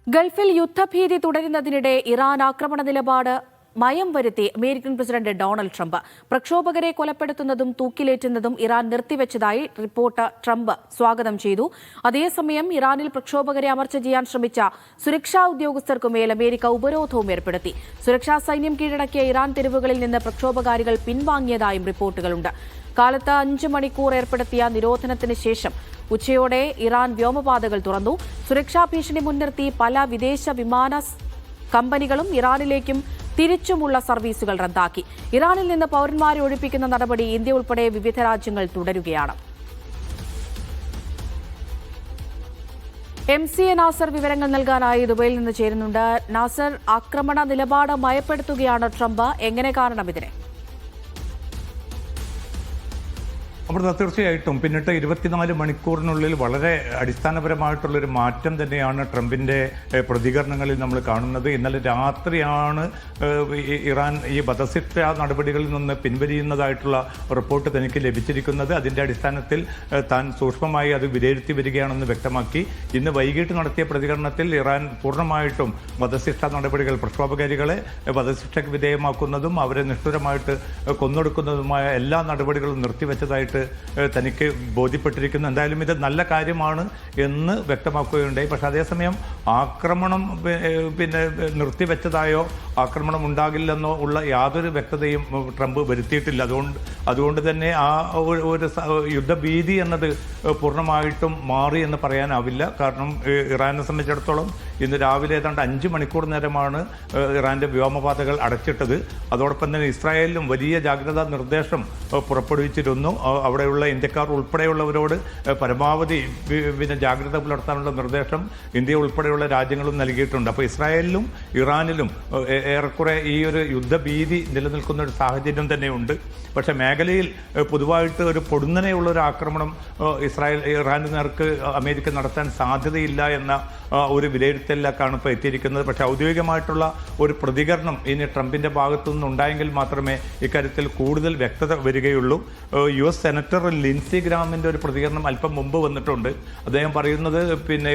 ഗൾഫിൽ യുദ്ധഭീതി തുടരുന്നതിനിടെ ഇറാൻ ആക്രമണ നിലപാട് മയം വരുത്തി അമേരിക്കൻ പ്രസിഡന്റ് ഡൊണാൾഡ് ട്രംപ്. പ്രക്ഷോഭകരെ കൊലപ്പെടുത്തുന്നതും തൂക്കിലേറ്റുന്നതും ഇറാൻ നിർത്തിവെച്ചതായി റിപ്പോർട്ട് ട്രംപ് സ്വാഗതം ചെയ്തു. അതേസമയം ഇറാനിൽ പ്രക്ഷോഭകരെ അമർച്ച ചെയ്യാൻ ശ്രമിച്ച സുരക്ഷാ ഉദ്യോഗസ്ഥർക്കുമേൽ അമേരിക്ക ഉപരോധവും ഏർപ്പെടുത്തി. സുരക്ഷാ സൈന്യം കീഴടക്കിയ ഇറാൻ തെരുവുകളിൽ നിന്ന് പ്രക്ഷോഭകാരികൾ പിൻവാങ്ങിയതായും റിപ്പോർട്ടുകളുണ്ട്. കാലത്ത് 5 മണിക്കൂർ ഏർപ്പെടുത്തിയ നിരോധനത്തിന് ശേഷം ഉച്ചയോടെ ഇറാൻ വ്യോമപാതകൾ തുറന്നു. സുരക്ഷാ ഭീഷണി മുൻനിർത്തി പല വിദേശ വിമാന കമ്പനികളും ഇറാനിലേക്കും തിരിച്ചുമുള്ള സർവീസുകൾ റദ്ദാക്കി. ഇറാനിൽ നിന്ന് പൌരന്മാരെ ഒഴിപ്പിക്കുന്ന നടപടി ഇന്ത്യ ഉൾപ്പെടെ വിവിധ രാജ്യങ്ങൾ തുടരുകയാണ്. MC നാസർ വിവരങ്ങൾ നൽകാനായി ദുബൈയിൽ നിന്ന് ചേരുന്നുണ്ട്. നാസർ, ആക്രമണ നിലപാട് മയപ്പെടുത്തുകയാണ് ട്രംപ്. എങ്ങനെ കാണണം ഇതിനെ? അമൃത, തീർച്ചയായിട്ടും പിന്നിട്ട് 24 മണിക്കൂറിനുള്ളിൽ വളരെ അടിസ്ഥാനപരമായിട്ടുള്ളൊരു മാറ്റം തന്നെയാണ് ട്രംപിൻ്റെ പ്രതികരണങ്ങളിൽ നമ്മൾ കാണുന്നത്. ഇന്നലെ രാത്രിയാണ് ഇറാൻ ഈ വധശിക്ഷ നടപടികളിൽ നിന്ന് പിൻവലിയുന്നതായിട്ടുള്ള റിപ്പോർട്ട് തനിക്ക് ലഭിച്ചിരിക്കുന്നത്. അതിൻ്റെ അടിസ്ഥാനത്തിൽ താൻ സൂക്ഷ്മമായി അത് വിലയിരുത്തി വരികയാണെന്ന് വ്യക്തമാക്കി. ഇന്ന് വൈകിട്ട് നടത്തിയ പ്രതികരണത്തിൽ ഇറാൻ പൂർണ്ണമായിട്ടും വധശിക്ഷ നടപടികൾ, പ്രക്ഷോഭകാരികളെ വധശിക്ഷയ്ക്ക് വിധേയമാക്കുന്നതും അവരെ നിഷ്ഠുരമായിട്ട് കൊന്നൊടുക്കുന്നതുമായ എല്ലാ നടപടികളും നിർത്തിവെച്ചതായിട്ട് തനിക്ക് ബോധ്യപ്പെട്ടിരിക്കുന്നു. എന്തായാലും ഇത് നല്ല കാര്യമാണ് എന്ന് വ്യക്തമാക്കുകയുണ്ടായി. പക്ഷെ അതേസമയം ആക്രമണം നിർത്തിവെച്ചതായോ ആക്രമണം ഉണ്ടാകില്ലെന്നോ ഉള്ള യാതൊരു വ്യക്തതയും ട്രംപ് വരുത്തിയിട്ടില്ല. അതുകൊണ്ട് തന്നെ ആ ഒരു യുദ്ധഭീതി എന്നത് പൂർണ്ണമായിട്ടും മാറി എന്ന് പറയാനാവില്ല. കാരണം ഇറാനെ സംബന്ധിച്ചിടത്തോളം ഇന്ന് രാവിലെ ഏതാണ്ട് 5 മണിക്കൂർ നേരമാണ് ഇറാന്റെ വ്യോമപാതകൾ അടച്ചിട്ടത്. അതോടൊപ്പം തന്നെ ഇസ്രായേലിലും വലിയ ജാഗ്രതാ നിർദ്ദേശം പുറപ്പെടുവിച്ചിരുന്നു. അവിടെയുള്ള ഇന്ത്യക്കാർ ഉൾപ്പെടെയുള്ളവരോട് പരമാവധി ജാഗ്രത പുലർത്താനുള്ള നിർദ്ദേശം ഇന്ത്യ ഉൾപ്പെടെയുള്ള രാജ്യങ്ങളും നൽകിയിട്ടുണ്ട്. അപ്പോൾ ഇസ്രായേലിലും ഇറാനിലും ഏറെക്കുറെ ഈ ഒരു യുദ്ധഭീതി നിലനിൽക്കുന്ന ഒരു സാഹചര്യം തന്നെയുണ്ട്. പക്ഷേ മേഖലയിൽ പൊതുവായിട്ട് ഒരു പൊടുന്നനെയുള്ള ഒരു ആക്രമണം ഇറാന് നേർക്ക് അമേരിക്ക നടത്താൻ സാധ്യതയില്ല എന്ന ഒരു വിലയിരുത്തലിലേക്കാണ് ഇപ്പോൾ എത്തിയിരിക്കുന്നത്. പക്ഷേ ഔദ്യോഗികമായിട്ടുള്ള ഒരു പ്രതികരണം ഇനി ട്രംപിൻ്റെ ഭാഗത്തു നിന്നുണ്ടായെങ്കിൽ മാത്രമേ ഇക്കാര്യത്തിൽ കൂടുതൽ വ്യക്തത വരികയുള്ളൂ. US സെനറ്റർ ലിൻസി ഗ്രാമിൻ്റെ ഒരു പ്രതികരണം അല്പം മുമ്പ് വന്നിട്ടുണ്ട്. അദ്ദേഹം പറയുന്നത്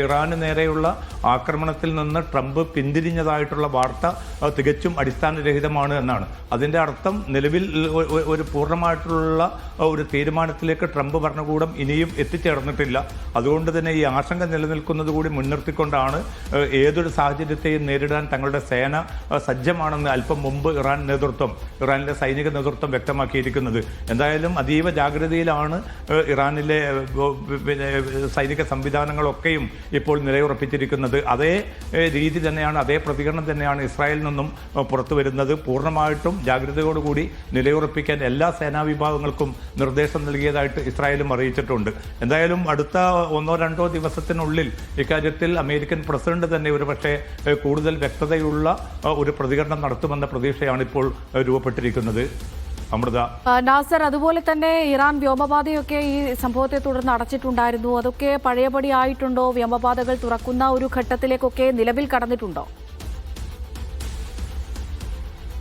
ഇറാന് നേരെയുള്ള ആക്രമണത്തിൽ നിന്ന് ട്രംപ് പിന്തിരിഞ്ഞതായിട്ടുള്ള വാർത്ത തികച്ചും അടിസ്ഥാനരഹിതമാണ് എന്നാണ്. അതിൻ്റെ അർത്ഥം നിലവിൽ ഒരു പൂർണ്ണമായിട്ടുള്ള ഒരു തീരുമാനത്തിലേക്ക് ട്രംപ് ഭരണകൂടം ഇനിയും എത്തിച്ചേർന്നിട്ടില്ല. അതുകൊണ്ട് തന്നെ ഈ ആശങ്ക നിലനിൽക്കുന്നത് കൂടി മുൻനിർത്തിക്കൊണ്ടാണ് ഏതൊരു സാഹചര്യത്തെയും നേരിടാൻ തങ്ങളുടെ സേന സജ്ജമാണെന്ന് അല്പം മുമ്പ് ഇറാനിലെ സൈനിക നേതൃത്വം വ്യക്തമാക്കിയിരിക്കുന്നത്. എന്തായാലും അതീവ ജാഗ്രതയിലാണ് ഇറാനിലെ സൈനിക സംവിധാനങ്ങളൊക്കെയും ഇപ്പോൾ നിലയുറപ്പിച്ചിരിക്കുന്നത്. അതേ രീതി തന്നെയാണ്, അതേ പ്രതികരണം തന്നെയാണ് ഇസ്രായേലിൽ നിന്നും പുറത്തു വരുന്നത്. പൂർണ്ണമായിട്ടും ജാഗ്രതയോടുകൂടി നിലയുറപ്പിക്കാൻ എല്ലാ സേനാ വിഭാഗങ്ങൾക്കും നിർദ്ദേശം നൽകിയതായിട്ട് ഇസ്രായേലും അറിയിച്ചിട്ടുണ്ട്. എന്തായാലും അടുത്ത 1-2 ദിവസത്തിനുള്ളിൽ ഇക്കാര്യത്തിൽ അമേരിക്കൻ പ്രസിഡന്റ് തന്നെ ഒരുപക്ഷെ കൂടുതൽ വ്യക്തതയുള്ള ഒരു പ്രതികരണം നടത്തുമെന്ന പ്രതീക്ഷയാണ് ഇപ്പോൾ രൂപപ്പെട്ടിരിക്കുന്നത്. അമൃത, നാസർ, അതുപോലെ തന്നെ ഇറാൻ വ്യോമപാതയൊക്കെ ഈ സംഭവത്തെ തുടർന്ന് അടച്ചിട്ടുണ്ടായിരുന്നു. അതൊക്കെ പഴയപടി ആയിട്ടുണ്ടോ? വ്യോമപാതകൾ തുറക്കുന്ന ഒരു ഘട്ടത്തിലേക്കൊക്കെ നിലവിൽ കടന്നിട്ടുണ്ടോ?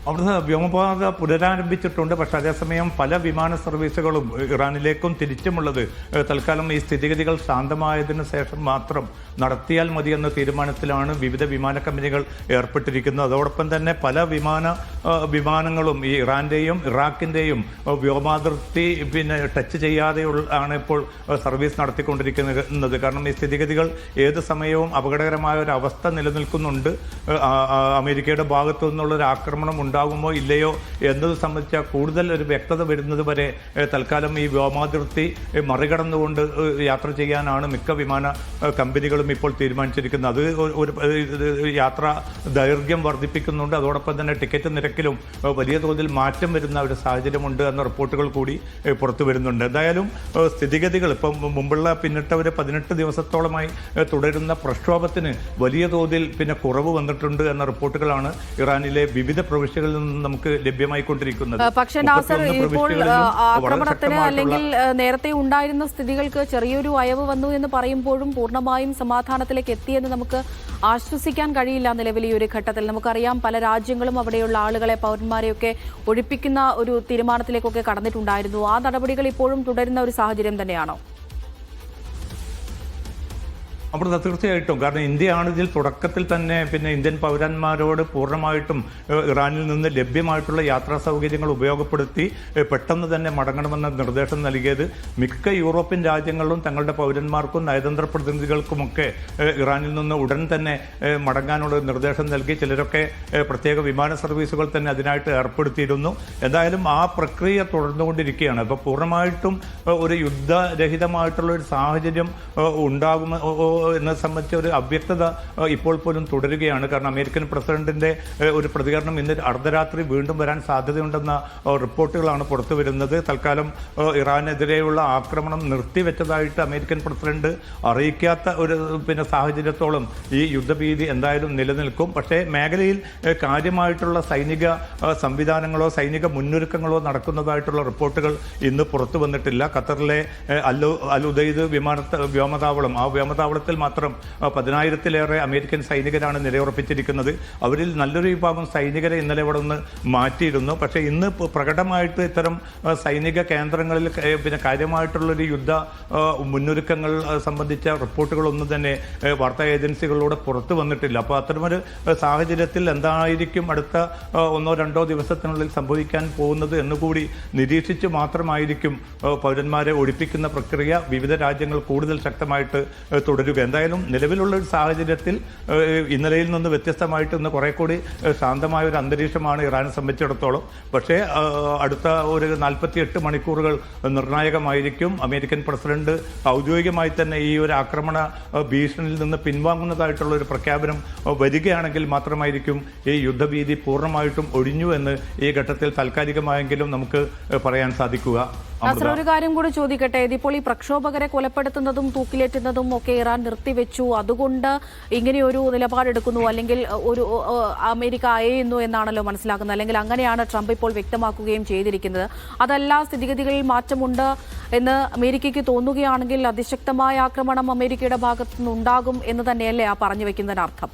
അവിടുന്ന് വ്യോമപാത പുനരാരംഭിച്ചിട്ടുണ്ട്. പക്ഷേ അതേസമയം പല വിമാന സർവീസുകളും ഇറാനിലേക്കും തിരിച്ചുമുള്ളത് തൽക്കാലം ഈ സ്ഥിതിഗതികൾ ശാന്തമായതിനു ശേഷം മാത്രം നടത്തിയാൽ മതിയെന്ന തീരുമാനത്തിലാണ് വിവിധ വിമാന കമ്പനികൾ ഏർപ്പെട്ടിരിക്കുന്നത്. അതോടൊപ്പം തന്നെ പല വിമാനങ്ങളും ഈ ഇറാന്റെയും ഇറാഖിൻ്റെയും വ്യോമാതിർത്തി ടച്ച് ചെയ്യാതെ ആണ് ഇപ്പോൾ സർവീസ് നടത്തിക്കൊണ്ടിരിക്കുന്നത്. കാരണം ഈ സ്ഥിതിഗതികൾ ഏത് സമയവും അപകടകരമായ ഒരു അവസ്ഥ നിലനിൽക്കുന്നുണ്ട്. അമേരിക്കയുടെ ഭാഗത്തു നിന്നുള്ളൊരു ആക്രമണം ഉണ്ടാകുമോ ഇല്ലയോ എന്നത് സംബന്ധിച്ച കൂടുതൽ ഒരു വ്യക്തത വരുന്നത് വരെ തൽക്കാലം ഈ വ്യോമാതിർത്തി മറികടന്നുകൊണ്ട് യാത്ര ചെയ്യാനാണ് മിക്ക വിമാന കമ്പനികളും ഇപ്പോൾ തീരുമാനിച്ചിരിക്കുന്നത്. അത് ഒരു യാത്രാ ദൈർഘ്യം വർദ്ധിപ്പിക്കുന്നുണ്ട്. അതോടൊപ്പം തന്നെ ടിക്കറ്റ് നിരക്കിലും വലിയ തോതിൽ മാറ്റം വരുന്ന ഒരു സാഹചര്യമുണ്ട് എന്ന റിപ്പോർട്ടുകൾ കൂടി പുറത്തു വരുന്നുണ്ട്. എന്തായാലും സ്ഥിതിഗതികൾ ഇപ്പം മുമ്പുള്ള പിന്നിട്ട ഒരു 18 ദിവസത്തോളമായി തുടരുന്ന പ്രക്ഷോഭത്തിന് വലിയ തോതിൽ കുറവ് വന്നിട്ടുണ്ട് എന്ന റിപ്പോർട്ടുകളാണ് ഇറാനിലെ വിവിധ പ്രവിശ്യകളിൽ നിന്ന് നമുക്ക് ലഭ്യമായിക്കൊണ്ടിരിക്കുന്നത്. പക്ഷേ നാസർ, ഇപ്പോൾ ആക്രമണത്തിന് അല്ലെങ്കിൽ നേരത്തെ ഉണ്ടായിരുന്ന സ്ഥിതികൾക്ക് ചെറിയൊരു അയവ് വന്നു എന്ന് പറയുമ്പോഴും പൂർണ്ണമായും സമാധാനത്തിലേക്ക് എത്തിയെന്ന് നമുക്ക് ആശ്വസിക്കാൻ കഴിയില്ല. നിലവിൽ ഈ ഒരു ഘട്ടത്തിൽ നമുക്കറിയാം പല രാജ്യങ്ങളും അവിടെയുള്ള ആളുകളെ, പൗരന്മാരെയൊക്കെ ഒഴിപ്പിക്കുന്ന ഒരു തീരുമാനത്തിലേക്കൊക്കെ കടന്നിട്ടുണ്ടായിരുന്നു. ആ നടപടികൾ ഇപ്പോഴും തുടരുന്ന ഒരു സാഹചര്യം തന്നെയാണോ? അപ്പോൾ തീർച്ചയായിട്ടും, കാരണം ഇന്ത്യയാണ് ഇതിൽ തുടക്കത്തിൽ തന്നെ ഇന്ത്യൻ പൗരന്മാരോട് പൂർണ്ണമായിട്ടും ഇറാനിൽ നിന്ന് ലഭ്യമായിട്ടുള്ള യാത്രാ സൗകര്യങ്ങൾ ഉപയോഗപ്പെടുത്തി പെട്ടെന്ന് തന്നെ മടങ്ങണമെന്ന നിർദ്ദേശം നൽകിയത്. മിക്ക യൂറോപ്യൻ രാജ്യങ്ങളിലും തങ്ങളുടെ പൗരന്മാർക്കും നയതന്ത്ര പ്രതിനിധികൾക്കുമൊക്കെ ഇറാനിൽ നിന്ന് ഉടൻ തന്നെ മടങ്ങാനുള്ള നിർദ്ദേശം നൽകി. ചിലരൊക്കെ പ്രത്യേക വിമാന സർവീസുകൾ തന്നെ അതിനായിട്ട് ഏർപ്പെടുത്തിയിരുന്നു. എന്തായാലും ആ പ്രക്രിയ തുടർന്നുകൊണ്ടിരിക്കുകയാണ്. അപ്പോൾ പൂർണ്ണമായിട്ടും ഒരു യുദ്ധരഹിതമായിട്ടുള്ള ഒരു സാഹചര്യം ഉണ്ടാകുമോ എന്നെ സംബന്ധിച്ച ഒരു അവ്യക്തത ഇപ്പോൾ പോലും തുടരുകയാണ്. കാരണം അമേരിക്കൻ പ്രസിഡന്റിന്റെ ഒരു പ്രതികരണം ഇന്ന് അർദ്ധരാത്രി വീണ്ടും വരാൻ സാധ്യതയുണ്ടെന്ന റിപ്പോർട്ടുകളാണ് പുറത്തു വരുന്നത്. തൽക്കാലം ഇറാനെതിരെയുള്ള ആക്രമണം നിർത്തിവെച്ചതായിട്ട് അമേരിക്കൻ പ്രസിഡന്റ് അറിയിക്കാത്ത ഒരു സാഹചര്യത്തോളം ഈ യുദ്ധഭീതി എന്തായാലും നിലനിൽക്കും. പക്ഷേ മേഖലയിൽ കാര്യമായിട്ടുള്ള സൈനിക സംവിധാനങ്ങളോ സൈനിക മുന്നൊരുക്കങ്ങളോ നടക്കുന്നതായിട്ടുള്ള റിപ്പോർട്ടുകൾ ഇന്ന് പുറത്തു വന്നിട്ടില്ല. ഖത്തറിലെ അൽ ഉദൈദ് വ്യോമതാവളം, ആ വ്യോമതാവളത്തിൽ മാത്രം 10,000-ലേറെ അമേരിക്കൻ സൈനികരാണ് നിലയുറപ്പിച്ചിരിക്കുന്നത്. അവരിൽ നല്ലൊരു വിഭാഗം സൈനികരെ ഇന്നലെ ഇവിടെ നിന്ന് മാറ്റിയിരുന്നു. പക്ഷേ ഇന്ന് പ്രകടമായിട്ട് ഇത്തരം സൈനിക കേന്ദ്രങ്ങളിൽ കാര്യമായിട്ടുള്ളൊരു യുദ്ധ മുന്നൊരുക്കങ്ങൾ സംബന്ധിച്ച റിപ്പോർട്ടുകളൊന്നും തന്നെ വാർത്താ ഏജൻസികളിലൂടെ പുറത്തു വന്നിട്ടില്ല. അപ്പോൾ അത്തരമൊരു സാഹചര്യത്തിൽ എന്തായിരിക്കും അടുത്ത 1-2 ദിവസത്തിനുള്ളിൽ സംഭവിക്കാൻ പോകുന്നത് എന്നുകൂടി നിരീക്ഷിച്ച് മാത്രമായിരിക്കും പൗരന്മാരെ ഒഴിപ്പിക്കുന്ന പ്രക്രിയ വിവിധ രാജ്യങ്ങൾ കൂടുതൽ ശക്തമായിട്ട് തുടരുക. എന്തായാലും നിലവിലുള്ള ഒരു സാഹചര്യത്തിൽ ഇന്നലെയിൽ നിന്ന് വ്യത്യസ്തമായിട്ട് ഇന്ന് കുറെ കൂടി ശാന്തമായ ഒരു അന്തരീക്ഷമാണ് ഇറാനെ സംബന്ധിച്ചിടത്തോളം. പക്ഷേ അടുത്ത ഒരു 48 മണിക്കൂറുകൾ നിർണായകമായിരിക്കും. അമേരിക്കൻ പ്രസിഡന്റ് ഔദ്യോഗികമായി തന്നെ ഈ ഒരു ആക്രമണ ഭീഷണിയിൽ നിന്ന് പിൻവാങ്ങുന്നതായിട്ടുള്ള ഒരു പ്രഖ്യാപനം വരികയാണെങ്കിൽ മാത്രമായിരിക്കും ഈ യുദ്ധഭീതി പൂർണ്ണമായിട്ടും ഒഴിഞ്ഞു എന്ന് ഈ ഘട്ടത്തിൽ താൽക്കാലികമായെങ്കിലും നമുക്ക് പറയാൻ സാധിക്കുക. ഒരു കാര്യം കൂടി ചോദിക്കട്ടെ, ഇതിപ്പോൾ ഈ പ്രക്ഷോഭകരെ കൊലപ്പെടുത്തുന്നതും തൂക്കിലേറ്റുന്നതും ഒക്കെ ഇറാൻ നിർത്തിവെച്ചു, അതുകൊണ്ട് ഇങ്ങനെയൊരു നിലപാടെടുക്കുന്നു, അല്ലെങ്കിൽ ഒരു അമേരിക്ക അയയുന്നു എന്നാണല്ലോ മനസ്സിലാക്കുന്നത്, അല്ലെങ്കിൽ അങ്ങനെയാണ് ട്രംപ് ഇപ്പോൾ വ്യക്തമാക്കുകയും ചെയ്തിരിക്കുന്നത്. അതല്ല, സ്ഥിതിഗതികളിൽ മാറ്റമുണ്ട് എന്ന് അമേരിക്കയ്ക്ക് തോന്നുകയാണെങ്കിൽ അതിശക്തമായ ആക്രമണം അമേരിക്കയുടെ ഭാഗത്തുനിന്നുണ്ടാകും എന്ന് തന്നെയല്ലേ ആ പറഞ്ഞു വെക്കുന്നതിനർത്ഥം?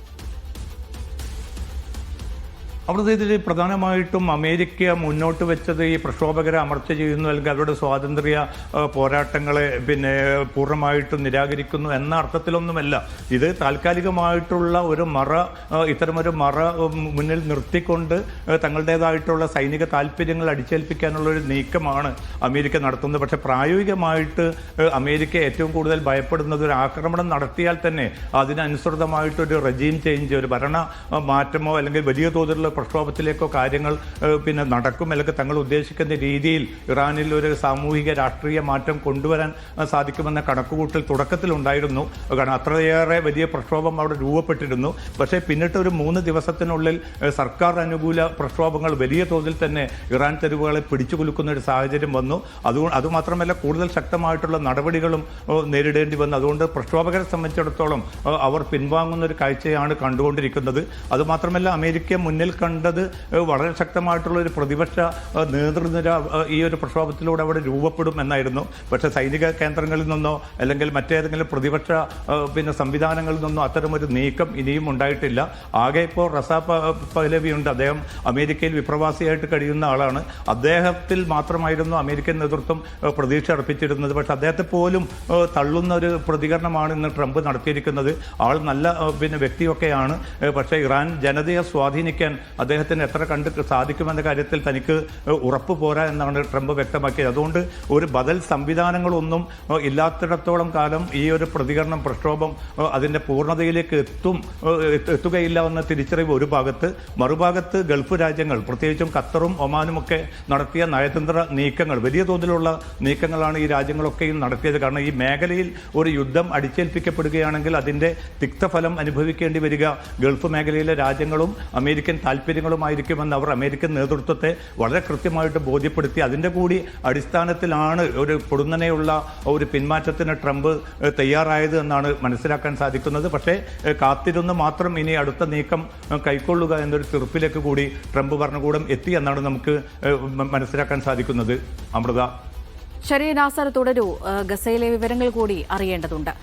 അവിടുത്തെ ഇതിൽ പ്രധാനമായിട്ടും അമേരിക്ക മുന്നോട്ട് വെച്ചത് ഈ പ്രക്ഷോഭകരെ അമർച്ച ചെയ്യുന്നു, അല്ലെങ്കിൽ അവരുടെ സ്വാതന്ത്ര്യ പോരാട്ടങ്ങളെ പൂർണ്ണമായിട്ടും നിരാകരിക്കുന്നു എന്ന അർത്ഥത്തിലൊന്നുമല്ല. ഇത് താൽക്കാലികമായിട്ടുള്ള ഒരു ഇത്തരമൊരു മുന്നിൽ നിർത്തിക്കൊണ്ട് തങ്ങളുടേതായിട്ടുള്ള സൈനിക താല്പര്യങ്ങൾ അടിച്ചേൽപ്പിക്കാനുള്ള ഒരു നീക്കമാണ് അമേരിക്ക നടത്തുന്നത്. പക്ഷേ പ്രായോഗികമായിട്ട് അമേരിക്ക ഏറ്റവും കൂടുതൽ ഭയപ്പെടുന്നത് ഒരു ആക്രമണം നടത്തിയാൽ തന്നെ അതിനനുസൃതമായിട്ടൊരു റെജീം ചേഞ്ച്, ഒരു ഭരണ മാറ്റമോ അല്ലെങ്കിൽ വലിയ തോതിലുള്ള പ്രക്ഷോഭത്തിലേക്കോ കാര്യങ്ങൾ നടക്കും, അല്ലെങ്കിൽ തങ്ങൾ ഉദ്ദേശിക്കുന്ന രീതിയിൽ ഇറാനിൽ ഒരു സാമൂഹിക രാഷ്ട്രീയ മാറ്റം കൊണ്ടുവരാൻ സാധിക്കുമെന്ന കണക്കുകൂട്ടൽ തുടക്കത്തിലുണ്ടായിരുന്നു. കാരണം അത്രയേറെ വലിയ പ്രക്ഷോഭം അവിടെ രൂപപ്പെട്ടിരുന്നു. പക്ഷേ പിന്നിട്ട് ഒരു 3 ദിവസത്തിനുള്ളിൽ സർക്കാർ അനുകൂല പ്രക്ഷോഭങ്ങൾ വലിയ തോതിൽ തന്നെ ഇറാൻ തെരുവുകളെ പിടിച്ചു കുലുക്കുന്ന ഒരു സാഹചര്യം വന്നു. അതുമാത്രമല്ല കൂടുതൽ ശക്തമായിട്ടുള്ള നടപടികളും നേരിടേണ്ടി വന്നു. അതുകൊണ്ട് പ്രക്ഷോഭകരെ സംബന്ധിച്ചിടത്തോളം അവർ പിൻവാങ്ങുന്ന ഒരു കാഴ്ചയാണ് കണ്ടുകൊണ്ടിരിക്കുന്നത്. അതുമാത്രമല്ല അമേരിക്ക മുന്നിൽ കണ്ടത് വളരെ ശക്തമായിട്ടുള്ള ഒരു പ്രതിപക്ഷ നേതൃനിര ഈ ഒരു പ്രക്ഷോഭത്തിലൂടെ അവിടെ രൂപപ്പെടും എന്നായിരുന്നു. പക്ഷേ സൈനിക കേന്ദ്രങ്ങളിൽ നിന്നോ അല്ലെങ്കിൽ മറ്റേതെങ്കിലും പ്രതിപക്ഷ സംവിധാനങ്ങളിൽ നിന്നോ അത്തരമൊരു നീക്കം ഇനിയും ഉണ്ടായിട്ടില്ല. ആകെ ഇപ്പോൾ റസാ പഹ്ലവി ഉണ്ട്. അദ്ദേഹം അമേരിക്കയിൽ വിപ്രവാസിയായിട്ട് കഴിയുന്ന ആളാണ്. അദ്ദേഹത്തിൽ മാത്രമായിരുന്നു അമേരിക്കൻ നേതൃത്വം പ്രതീക്ഷ അർപ്പിച്ചിരുന്നത്. പക്ഷേ അദ്ദേഹത്തെ പോലും തള്ളുന്ന ഒരു പ്രതികരണമാണ് ഇന്ന് ട്രംപ് നടത്തിയിരിക്കുന്നത്. ആൾ നല്ല വ്യക്തിയൊക്കെയാണ്. പക്ഷേ ഇറാൻ ജനതയെ സ്വാധീനിക്കാൻ അദ്ദേഹത്തിന് എത്ര സാധിക്കുമെന്ന കാര്യത്തിൽ തനിക്ക് ഉറപ്പ് പോരാ എന്നാണ് ട്രംപ് വ്യക്തമാക്കിയത്. അതുകൊണ്ട് ഒരു ബദൽ സംവിധാനങ്ങളൊന്നും ഇല്ലാത്തിടത്തോളം കാലം ഈ ഒരു പ്രതികരണം, പ്രക്ഷോഭം അതിൻ്റെ പൂർണ്ണതയിലേക്ക് എത്തുകയില്ല എന്ന തിരിച്ചറിവ് ഒരു ഭാഗത്ത്. മറുഭാഗത്ത് ഗൾഫ് രാജ്യങ്ങൾ, പ്രത്യേകിച്ചും ഖത്തറും ഒമാനുമൊക്കെ നടത്തിയ നയതന്ത്ര നീക്കങ്ങൾ, വലിയ തോതിലുള്ള നീക്കങ്ങളാണ് ഈ രാജ്യങ്ങളൊക്കെയും നടത്തിയത്. കാരണം ഈ മേഖലയിൽ ഒരു യുദ്ധം അടിച്ചേൽപ്പിക്കപ്പെടുകയാണെങ്കിൽ അതിൻ്റെ തിക്തഫലം അനുഭവിക്കേണ്ടി വരിക ഗൾഫ് മേഖലയിലെ രാജ്യങ്ങളും അമേരിക്കൻ താല്പര്യങ്ങളുമായിരിക്കുമെന്ന് അവർ അമേരിക്കൻ നേതൃത്വത്തെ വളരെ കൃത്യമായിട്ട് ബോധ്യപ്പെടുത്തി. അതിൻ്റെ കൂടി അടിസ്ഥാനത്തിലാണ് ഒരു പൊടുന്നനെയുള്ള ഒരു പിന്മാറ്റത്തിന് ട്രംപ് തയ്യാറായത് എന്നാണ് മനസ്സിലാക്കാൻ സാധിക്കുന്നത്. പക്ഷേ കാത്തിരുന്ന് മാത്രം ഇനി അടുത്ത നീക്കം കൈക്കൊള്ളുക എന്നൊരു തീർപ്പിലേക്ക് കൂടി ട്രംപ് ഭരണകൂടം എത്തി എന്നാണ് നമുക്ക് മനസ്സിലാക്കാൻ സാധിക്കുന്നത്. അമൃത. ശരി, നാസർ തുടരൂ. ഗസയിലെ വിവരങ്ങൾ കൂടി അറിയേണ്ടതുണ്ട്.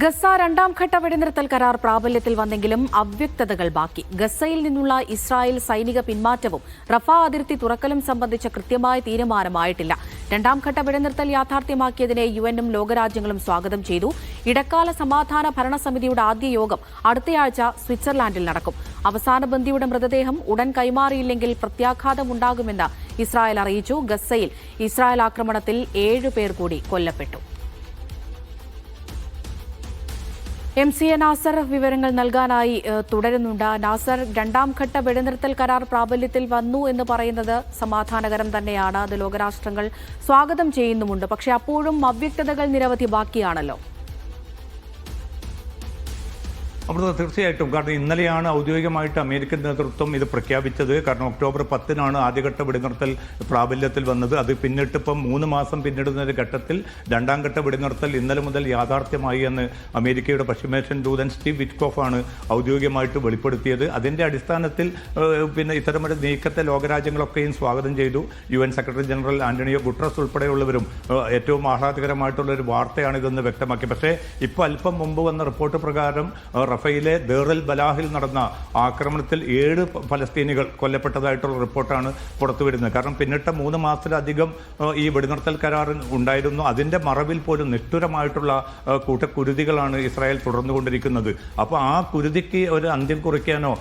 ഗസ രണ്ടാം ഘട്ട വെടിനിർത്തൽ കരാർ പ്രാബല്യത്തിൽ വന്നെങ്കിലും അവ്യക്തതകൾ ബാക്കി. ഗസയിൽ നിന്നുള്ള ഇസ്രായേൽ സൈനിക പിന്മാറ്റവും റഫ അതിർത്തി തുറക്കലും സംബന്ധിച്ച കൃത്യമായ തീരുമാനമായിട്ടില്ല. രണ്ടാം ഘട്ട വെടിനിർത്തൽ യാഥാർത്ഥ്യമാക്കിയതിനെ യുഎന്നും ലോകരാജ്യങ്ങളും സ്വാഗതം ചെയ്തു. ഇടക്കാല സമാധാന ഭരണസമിതിയുടെ ആദ്യ യോഗം അടുത്തയാഴ്ച സ്വിറ്റ്സർലാൻഡിൽ നടക്കും. അവസാന ബന്ദിയുടെ മൃതദേഹം ഉടൻ കൈമാറിയില്ലെങ്കിൽ പ്രത്യാഘാതമുണ്ടാകുമെന്ന് ഇസ്രായേൽ അറിയിച്ചു. ഗസയിൽ ഇസ്രായേൽ ആക്രമണത്തിൽ 7 പേർ കൂടി കൊല്ലപ്പെട്ടു. MCA നാസർ വിവരങ്ങൾ നൽകാനായി തുടരുന്നുണ്ട്. നാസർ, രണ്ടാം ഘട്ട വെടിനിർത്തൽ കരാർ പ്രാബല്യത്തിൽ വന്നു എന്ന് പറയുന്നത് സമാധാനകരം തന്നെയാണ്. അത് ലോകരാഷ്ട്രങ്ങൾ സ്വാഗതം ചെയ്യുന്നുമുണ്ട്. പക്ഷേ അപ്പോഴും അവ്യക്തതകൾ നിരവധി ബാക്കിയാണല്ലോ. അമൃത, തീർച്ചയായിട്ടും. കാരണം ഇന്നലെയാണ് ഔദ്യോഗികമായിട്ട് അമേരിക്കൻ നേതൃത്വം ഇത് പ്രഖ്യാപിച്ചത്. കാരണം ഒക്ടോബർ 10-നാണ് ആദ്യഘട്ട വെടിനിർത്തൽ പ്രാബല്യത്തിൽ വന്നത്. അത് പിന്നിട്ടിപ്പം 3 മാസം പിന്നിടുന്ന ഒരു ഘട്ടത്തിൽ രണ്ടാം ഘട്ട വെടിനിർത്തൽ ഇന്നലെ മുതൽ യാഥാർത്ഥ്യമായി എന്ന് അമേരിക്കയുടെ പശ്ചിമേഷ്യൻ ദൂതൻ സ്റ്റീവ് വിറ്റ്കോഫാണ് ഔദ്യോഗികമായിട്ട് വെളിപ്പെടുത്തിയത്. അതിൻ്റെ അടിസ്ഥാനത്തിൽ ഇത്തരമൊരു നീക്കത്തെ ലോകരാജ്യങ്ങളൊക്കെയും സ്വാഗതം ചെയ്തു. UN secretary general Antonio Guterres ഉൾപ്പെടെയുള്ളവരും ഏറ്റവും ആഹ്ലാദകരമായിട്ടുള്ള ഒരു വാർത്തയാണിതെന്ന് വ്യക്തമാക്കി. പക്ഷേ ഇപ്പോൾ അല്പം മുമ്പ് വന്ന റിപ്പോർട്ട് പ്രകാരം റഫയിലെ ദേർ ബലാഹിൽ നടന്ന ആക്രമണത്തിൽ 7 ഫലസ്തീനികൾ കൊല്ലപ്പെട്ടതായിട്ടുള്ള റിപ്പോർട്ടാണ് പുറത്തുവരുന്നത്. കാരണം പിന്നിട്ട 3 മാസത്തിലധികം ഈ വെടിനിർത്തൽ കരാർ ഉണ്ടായിരുന്നു. അതിൻ്റെ മറവിൽ പോലും നിഷ്ഠുരമായിട്ടുള്ള കൂട്ടക്കുരുതികളാണ് ഇസ്രായേൽ തുടർന്നുകൊണ്ടിരിക്കുന്നത്. അപ്പോൾ ആ കുരുതിക്ക് ഒരു അന്ത്യം കുറിക്കാനോ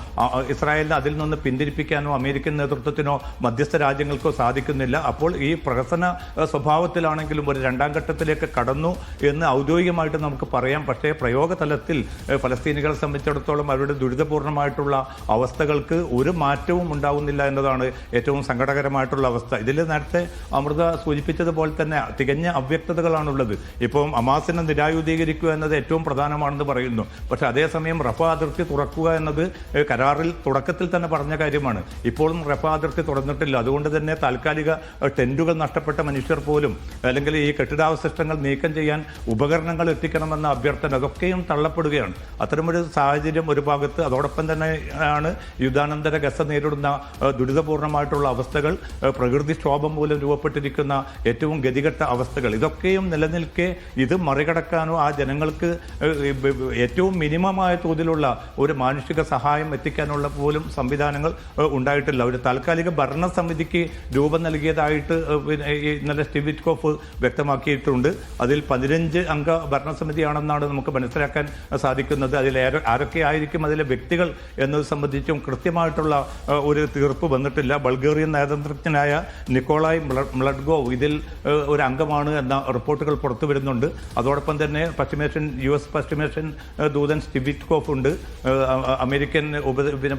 ഇസ്രായേലിനെ അതിൽ നിന്ന് പിന്തിരിപ്പിക്കാനോ അമേരിക്കൻ നേതൃത്വത്തിനോ മധ്യസ്ഥ രാജ്യങ്ങൾക്കോ സാധിക്കുന്നില്ല. അപ്പോൾ ഈ പ്രഹസന സ്വഭാവത്തിലാണെങ്കിലും ഒരു രണ്ടാം ഘട്ടത്തിലേക്ക് കടന്നു എന്ന് ഔദ്യോഗികമായിട്ട് നമുക്ക് പറയാം. പക്ഷേ പ്രയോഗതലത്തിൽ ഫലസ്തീനികളെ സംബന്ധിച്ചിടത്തോളം അവരുടെ ദുരിതപൂർണമായിട്ടുള്ള അവസ്ഥകൾക്ക് ഒരു മാറ്റവും ഉണ്ടാവുന്നില്ല എന്നതാണ് ഏറ്റവും സങ്കടകരമായിട്ടുള്ള അവസ്ഥ. ഇതിൽ നേരത്തെ അമൃത സൂചിപ്പിച്ചതുപോലെ തന്നെ തികഞ്ഞ അവ്യക്തതകളാണുള്ളത്. ഇപ്പം ഹമാസിനെ നിരായുധീകരിക്കുക എന്നത് ഏറ്റവും പ്രധാനമാണെന്ന് പറയുന്നു. പക്ഷേ അതേസമയം റഫ അതിർത്തി തുറക്കുക എന്നത് കരാറിൽ തുടക്കത്തിൽ തന്നെ പറഞ്ഞ കാര്യമാണ്. ഇപ്പോഴും റഫ അതിർത്തി തുറന്നിട്ടില്ല. അതുകൊണ്ട് തന്നെ താൽക്കാലിക ടെന്റുകൾ നഷ്ടപ്പെട്ട മനുഷ്യർ പോലും അല്ലെങ്കിൽ ഈ കെട്ടിടാവശിഷ്ടങ്ങൾ നീക്കം ചെയ്യാൻ ഉപകരണങ്ങൾ എത്തിക്കണമെന്ന അഭ്യർത്ഥന അതൊക്കെയും തള്ളപ്പെടുകയാണ്. അത്തരമൊരു സാഹചര്യം ഒരു ഭാഗത്ത്. അതോടൊപ്പം തന്നെയാണ് യുദ്ധാനന്തര ഗസ നേരിടുന്ന ദുരിതപൂർണമായിട്ടുള്ള അവസ്ഥകൾ, പ്രകൃതിക്ഷോഭം മൂലം രൂപപ്പെട്ടിരിക്കുന്ന ഏറ്റവും ഗതികെട്ട അവസ്ഥകൾ. ഇതൊക്കെയും നിലനിൽക്കെ ഇത് മറികടക്കാനോ ആ ജനങ്ങൾക്ക് ഏറ്റവും മിനിമമായ തോതിലുള്ള ഒരു മാനുഷിക സഹായം എത്തിക്കാനുള്ള പോലും സംവിധാനങ്ങൾ ഉണ്ടായിട്ടില്ല. ഒരു താൽക്കാലിക ഭരണസമിതിക്ക് രൂപം നൽകിയതായിട്ട് ഇന്നലെ സ്റ്റീവ് വിറ്റ്കോഫ് വ്യക്തമാക്കിയിട്ടുണ്ട്. അതിൽ 15 അംഗ ഭരണസമിതിയാണെന്നാണ് നമുക്ക് മനസ്സിലാക്കാൻ സാധിക്കുന്നത്. അതിൽ ആരൊക്കെ ആയിരിക്കും അതിലെ വ്യക്തികൾ എന്നത് സംബന്ധിച്ചും കൃത്യമായിട്ടുള്ള ഒരു തീർപ്പ് വന്നിട്ടില്ല. ബൾഗേറിയൻ നയതന്ത്രജ്ഞനായ നിക്കോളായ് മ്ലഡ്ഗോവ് ഇതിൽ ഒരു അംഗമാണ് എന്ന റിപ്പോർട്ടുകൾ പുറത്തു വരുന്നുണ്ട്. അതോടൊപ്പം തന്നെ US പശ്ചിമേഷ്യൻ ദൂതൻ സ്റ്റീവ് വിറ്റ്കോഫ് ഉണ്ട്. അമേരിക്കൻ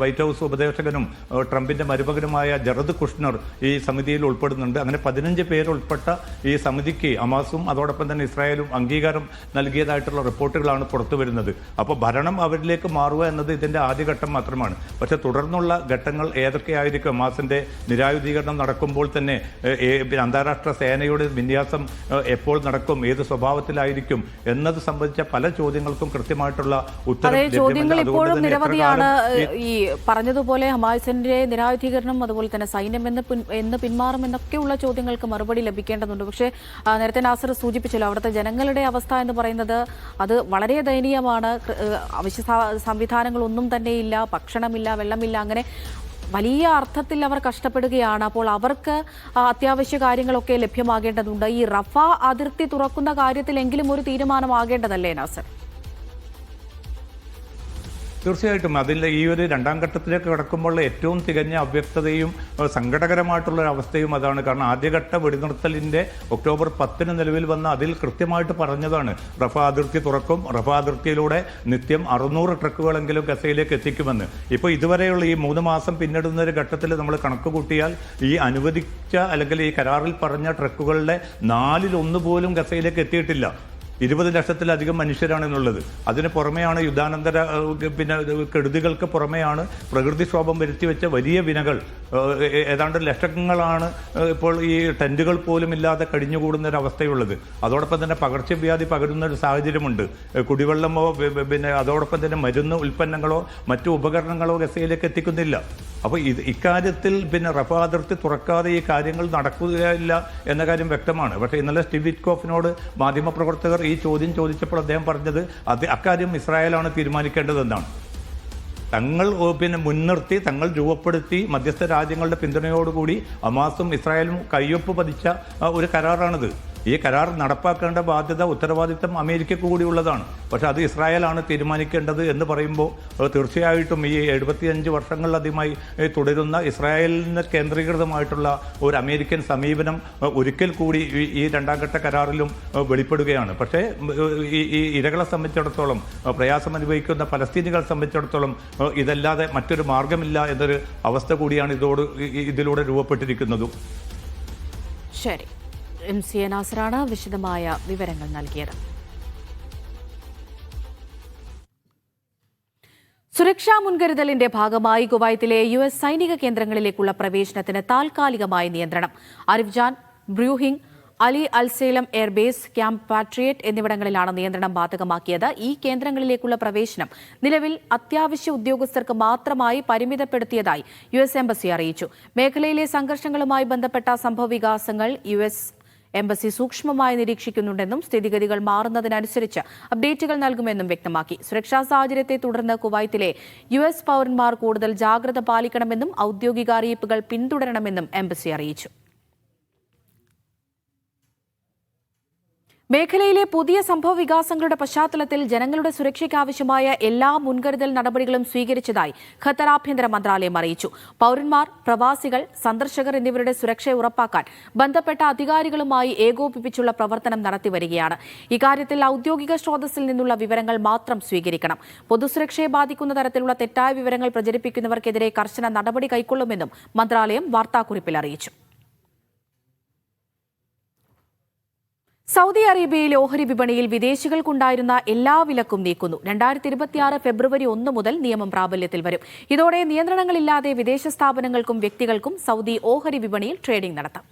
വൈറ്റ് ഹൗസ് ഉപദേശകനും ട്രംപിന്റെ മരുമകനുമായ ജറദ് കുഷ്നർ ഈ സമിതിയിൽ ഉൾപ്പെടുന്നുണ്ട്. അങ്ങനെ 15 പേരുൾപ്പെട്ട ഈ സമിതിക്ക് ഹമാസും അതോടൊപ്പം തന്നെ ഇസ്രായേലും അംഗീകാരം നൽകിയതായിട്ടുള്ള റിപ്പോർട്ടുകളാണ് പുറത്തു വരുന്നത്. അപ്പോൾ ഭരണം അവരിലേക്ക് മാറുക എന്നത് ഇതിൻ്റെ ആദ്യഘട്ടം മാത്രമാണ്. പക്ഷേ തുടർന്നുള്ള ഘട്ടങ്ങൾ ഏതൊക്കെയായിരിക്കും? ഹമാസിൻ്റെ നിരായുധീകരണം നടക്കുമ്പോൾ തന്നെ അന്താരാഷ്ട്ര സേനയുടെ വിന്യാസം എപ്പോൾ നടക്കും, ഏത് സ്വഭാവത്തിലായിരിക്കും എന്നത് സംബന്ധിച്ച പല ചോദ്യങ്ങൾക്കും കൃത്യമായിട്ടുള്ള ഉത്തരം ചോദ്യങ്ങൾ ഇപ്പോഴും നിരവധിയാണ്. ഈ പറഞ്ഞതുപോലെ ഹമാസിന്റെ നിരായുധീകരണം, അതുപോലെ തന്നെ സൈന്യം എന്ന് പിന്മാറും എന്നൊക്കെയുള്ള ചോദ്യങ്ങൾക്ക് മറുപടി ലഭിക്കേണ്ടതുണ്ട്. പക്ഷേ നേരത്തെ നാസർ സൂചിപ്പിച്ചല്ലോ, അവിടുത്തെ ജനങ്ങളുടെ അവസ്ഥ എന്ന് പറയുന്നത് അത് വളരെ ദയനീയമാണ്. അവശ്യ സംവിധാനങ്ങളൊന്നും തന്നെയില്ല, ഭക്ഷണമില്ല, വെള്ളമില്ല, അങ്ങനെ വലിയ അർത്ഥത്തിൽ അവർ കഷ്ടപ്പെടുകയാണ്. അപ്പോൾ അവർക്ക് അത്യാവശ്യ കാര്യങ്ങളൊക്കെ ലഭ്യമാകേണ്ടതുണ്ട്. ഈ റഫ അതിർത്തി തുറക്കുന്ന കാര്യത്തിലെങ്കിലും ഒരു തീരുമാനമാകേണ്ടതല്ലേ നാസർ? തീർച്ചയായിട്ടും. അതിൽ ഈ ഒരു രണ്ടാം ഘട്ടത്തിലേക്ക് കടക്കുമ്പോൾ ഏറ്റവും തികഞ്ഞ അവ്യക്തതയും സങ്കടകരമായിട്ടുള്ള അവസ്ഥയും അതാണ്. കാരണം ആദ്യഘട്ട വെടിനിർത്തലിൻ്റെ ഒക്ടോബർ 10 നിലവിൽ വന്ന അതിൽ കൃത്യമായിട്ട് പറഞ്ഞതാണ് റഫ അതിർത്തി തുറക്കും, റഫ അതിർത്തിയിലൂടെ നിത്യം 600 ട്രക്കുകളെങ്കിലും ഗസയിലേക്ക് എത്തിക്കുമെന്ന്. ഇപ്പോൾ ഇതുവരെയുള്ള ഈ 3 മാസം പിന്നിടുന്ന ഒരു ഘട്ടത്തിൽ നമ്മൾ കണക്ക് കൂട്ടിയാൽ ഈ അനുവദിച്ച അല്ലെങ്കിൽ ഈ കരാറിൽ പറഞ്ഞ ട്രക്കുകളുടെ 4/1 പോലും ഗസയിലേക്ക് എത്തിയിട്ടില്ല. 20 ലക്ഷത്തിലധികം മനുഷ്യരാണെന്നുള്ളത്. അതിന് പുറമെയാണ് യുദ്ധാനന്തര കെടുതികൾക്ക് പുറമെയാണ് പ്രകൃതിക്ഷോഭം വരുത്തിവെച്ച വലിയ വിനകൾ. ഏതാണ്ട് ലക്ഷങ്ങളാണ് ഇപ്പോൾ ഈ ടെൻറ്റുകൾ പോലും ഇല്ലാതെ കഴിഞ്ഞുകൂടുന്നൊരവസ്ഥയുള്ളത്. അതോടൊപ്പം തന്നെ പകർച്ചവ്യാധി പകരുന്ന ഒരു സാഹചര്യമുണ്ട്. കുടിവെള്ളമോ അതോടൊപ്പം തന്നെ മരുന്ന് ഉൽപ്പന്നങ്ങളോ മറ്റു ഉപകരണങ്ങളോ ഗസയിലേക്ക് എത്തിക്കുന്നില്ല. അപ്പോൾ ഇക്കാര്യത്തിൽ റഫ അതിർത്തി തുറക്കാതെ ഈ കാര്യങ്ങൾ നടക്കുകയില്ല എന്ന കാര്യം വ്യക്തമാണ്. പക്ഷേ ഇന്നലെ സ്റ്റീവ് വിറ്റ്കോഫിനോട് മാധ്യമപ്രവർത്തകർ ഈ ചോദ്യം ചോദിച്ചപ്പോൾ അദ്ദേഹം പറഞ്ഞത് അക്കാര്യം ഇസ്രായേലാണ് തീരുമാനിക്കേണ്ടതെന്നാണ്. തങ്ങൾ മുൻനിർത്തി തങ്ങൾ രൂപപ്പെടുത്തി മധ്യസ്ഥ രാജ്യങ്ങളുടെ പിന്തുണയോടുകൂടി ഹമാസും ഇസ്രായേലും കയ്യൊപ്പ് പതിച്ച ഒരു കരാറാണിത്. ഈ കരാർ നടപ്പാക്കേണ്ട ബാധ്യത ഉത്തരവാദിത്തം അമേരിക്കയ്ക്ക് കൂടിയുള്ളതാണ്. പക്ഷെ അത് ഇസ്രായേലാണ് തീരുമാനിക്കേണ്ടത് എന്ന് പറയുമ്പോൾ തീർച്ചയായിട്ടും ഈ 75 വർഷങ്ങളിലധികമായി തുടരുന്ന ഇസ്രായേലിന് കേന്ദ്രീകൃതമായിട്ടുള്ള ഒരു അമേരിക്കൻ സമീപനം ഒരിക്കൽ കൂടി ഈ രണ്ടാം ഘട്ട കരാറിലും വെളിപ്പെടുകയാണ്. പക്ഷേ ഈ ഇരകളെ സംബന്ധിച്ചിടത്തോളം, പ്രയാസം അനുഭവിക്കുന്ന പലസ്തീനികളെ സംബന്ധിച്ചിടത്തോളം ഇതല്ലാതെ മറ്റൊരു മാർഗമില്ല എന്നൊരു അവസ്ഥ കൂടിയാണ് ഇതിലൂടെ രൂപപ്പെട്ടിരിക്കുന്നതും. ശരി, MC നാസറാണ് വിശദമായ വിവരങ്ങൾ നൽകിയത്. സുരക്ഷാ മുൻകരുതലിന്റെ ഭാഗമായി കുവൈത്തിലെ US സൈനിക കേന്ദ്രങ്ങളിലേക്കുള്ള പ്രവേശനത്തിന് താൽക്കാലികമായ നിയന്ത്രണം. Arifjan, ബ്രൂഹിംഗ്, Ali അൽസേലം airbase, camp patriot എന്നിവിടങ്ങളിലാണ് നിയന്ത്രണം ബാധകമാക്കിയത്. ഈ കേന്ദ്രങ്ങളിലേക്കുള്ള പ്രവേശനം നിലവിൽ അത്യാവശ്യ ഉദ്യോഗസ്ഥർക്ക് മാത്രമായി പരിമിതപ്പെടുത്തിയതായി US എംബസി അറിയിച്ചു. മേഖലയിലെ സംഘർഷങ്ങളുമായി ബന്ധപ്പെട്ട സംഭവവികാസങ്ങൾ US എംബസി സൂക്ഷ്മമായി നിരീക്ഷിക്കുന്നുണ്ടെന്നും സ്ഥിതിഗതികൾ മാറുന്നതിനനുസരിച്ച് അപ്ഡേറ്റുകൾ നൽകുമെന്നും വ്യക്തമാക്കി. സുരക്ഷാ സാഹചര്യത്തെ തുടർന്ന് കുവൈത്തിലെ US പൗരന്മാർ കൂടുതൽ ജാഗ്രത പാലിക്കണമെന്നും ഔദ്യോഗിക അറിയിപ്പുകൾ പിന്തുടരണമെന്നും എംബസി അറിയിച്ചു. മേഖലയിലെ പുതിയ സംഭവവികാസങ്ങളുടെ പശ്ചാത്തലത്തിൽ ജനങ്ങളുടെ സുരക്ഷയ്ക്കാവശ്യമായ എല്ലാ മുൻകരുതൽ നടപടികളും സ്വീകരിച്ചതായി ഖത്തർ ആഭ്യന്തര മന്ത്രാലയം അറിയിച്ചു. പൌരന്മാർ, പ്രവാസികൾ, സന്ദർശകർ എന്നിവരുടെ സുരക്ഷ ഉറപ്പാക്കാൻ ബന്ധപ്പെട്ട അധികാരികളുമായി ഏകോപിപ്പിച്ചുള്ള പ്രവർത്തനം നടത്തിവരികയാണ്. ഇക്കാര്യത്തിൽ ഔദ്യോഗിക സ്രോതസ്സിൽ നിന്നുള്ള വിവരങ്ങൾ മാത്രം സ്വീകരിക്കണം. പൊതുസുരക്ഷയെ ബാധിക്കുന്ന തരത്തിലുള്ള തെറ്റായ വിവരങ്ങൾ പ്രചരിപ്പിക്കുന്നവർക്കെതിരെ കർശന നടപടി കൈക്കൊള്ളുമെന്നും മന്ത്രാലയം വാർത്താക്കുറിപ്പിൽ അറിയിച്ചു. സൗദി അറേബ്യയിലെ ഓഹരി വിപണിയിൽ വിദേശികൾക്കുണ്ടായിരുന്ന എല്ലാ വിലക്കും നീക്കുന്നു. 2026 ഫെബ്രുവരി 1 മുതൽ നിയമം പ്രാബല്യത്തിൽ വരും. ഇതോടെ നിയന്ത്രണങ്ങളില്ലാതെ വിദേശ സ്ഥാപനങ്ങൾക്കും വ്യക്തികൾക്കും സൗദി ഓഹരി വിപണിയിൽ ട്രേഡിംഗ് നടത്താം.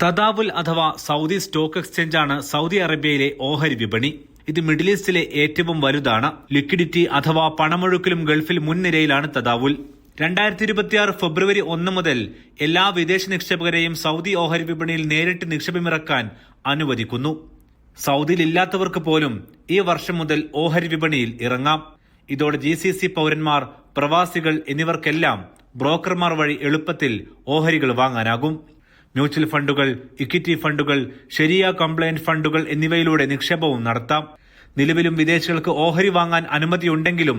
തദാവുൽ അഥവാ സൗദി സ്റ്റോക്ക് എക്സ്ചേഞ്ചാണ് സൗദി അറേബ്യയിലെ ഓഹരി വിപണി. ഇത് മിഡിൽ ഈസ്റ്റിലെ ഏറ്റവും വലുതാണ്. ലിക്വിഡിറ്റി അഥവാ പണമൊഴുക്കിലും ഗൾഫിൽ മുൻനിരയിലാണ് തദാവുൽ. 2026 ഫെബ്രുവരി 1 മുതൽ എല്ലാ വിദേശ നിക്ഷേപകരെയും സൗദി ഓഹരി വിപണിയിൽ നേരിട്ട് നിക്ഷേപമിറക്കാൻ അനുവദിക്കുന്നു. സൗദിയിൽ ഇല്ലാത്തവർക്ക് പോലും ഈ വർഷം മുതൽ ഓഹരി വിപണിയിൽ ഇറങ്ങാം. ഇതോടെ GCC പൗരന്മാർ, പ്രവാസികൾ എന്നിവർക്കെല്ലാം ബ്രോക്കർമാർ വഴി എളുപ്പത്തിൽ ഓഹരികൾ വാങ്ങാനാകും. മ്യൂച്വൽ ഫണ്ടുകൾ, ഇക്വിറ്റി ഫണ്ടുകൾ, ശരിയ കംപ്ലയന്റ് ഫണ്ടുകൾ എന്നിവയിലൂടെ നിക്ഷേപവും നടത്താം. നിലവിലും വിദേശികൾക്ക് ഓഹരി വാങ്ങാൻ അനുമതിയുണ്ടെങ്കിലും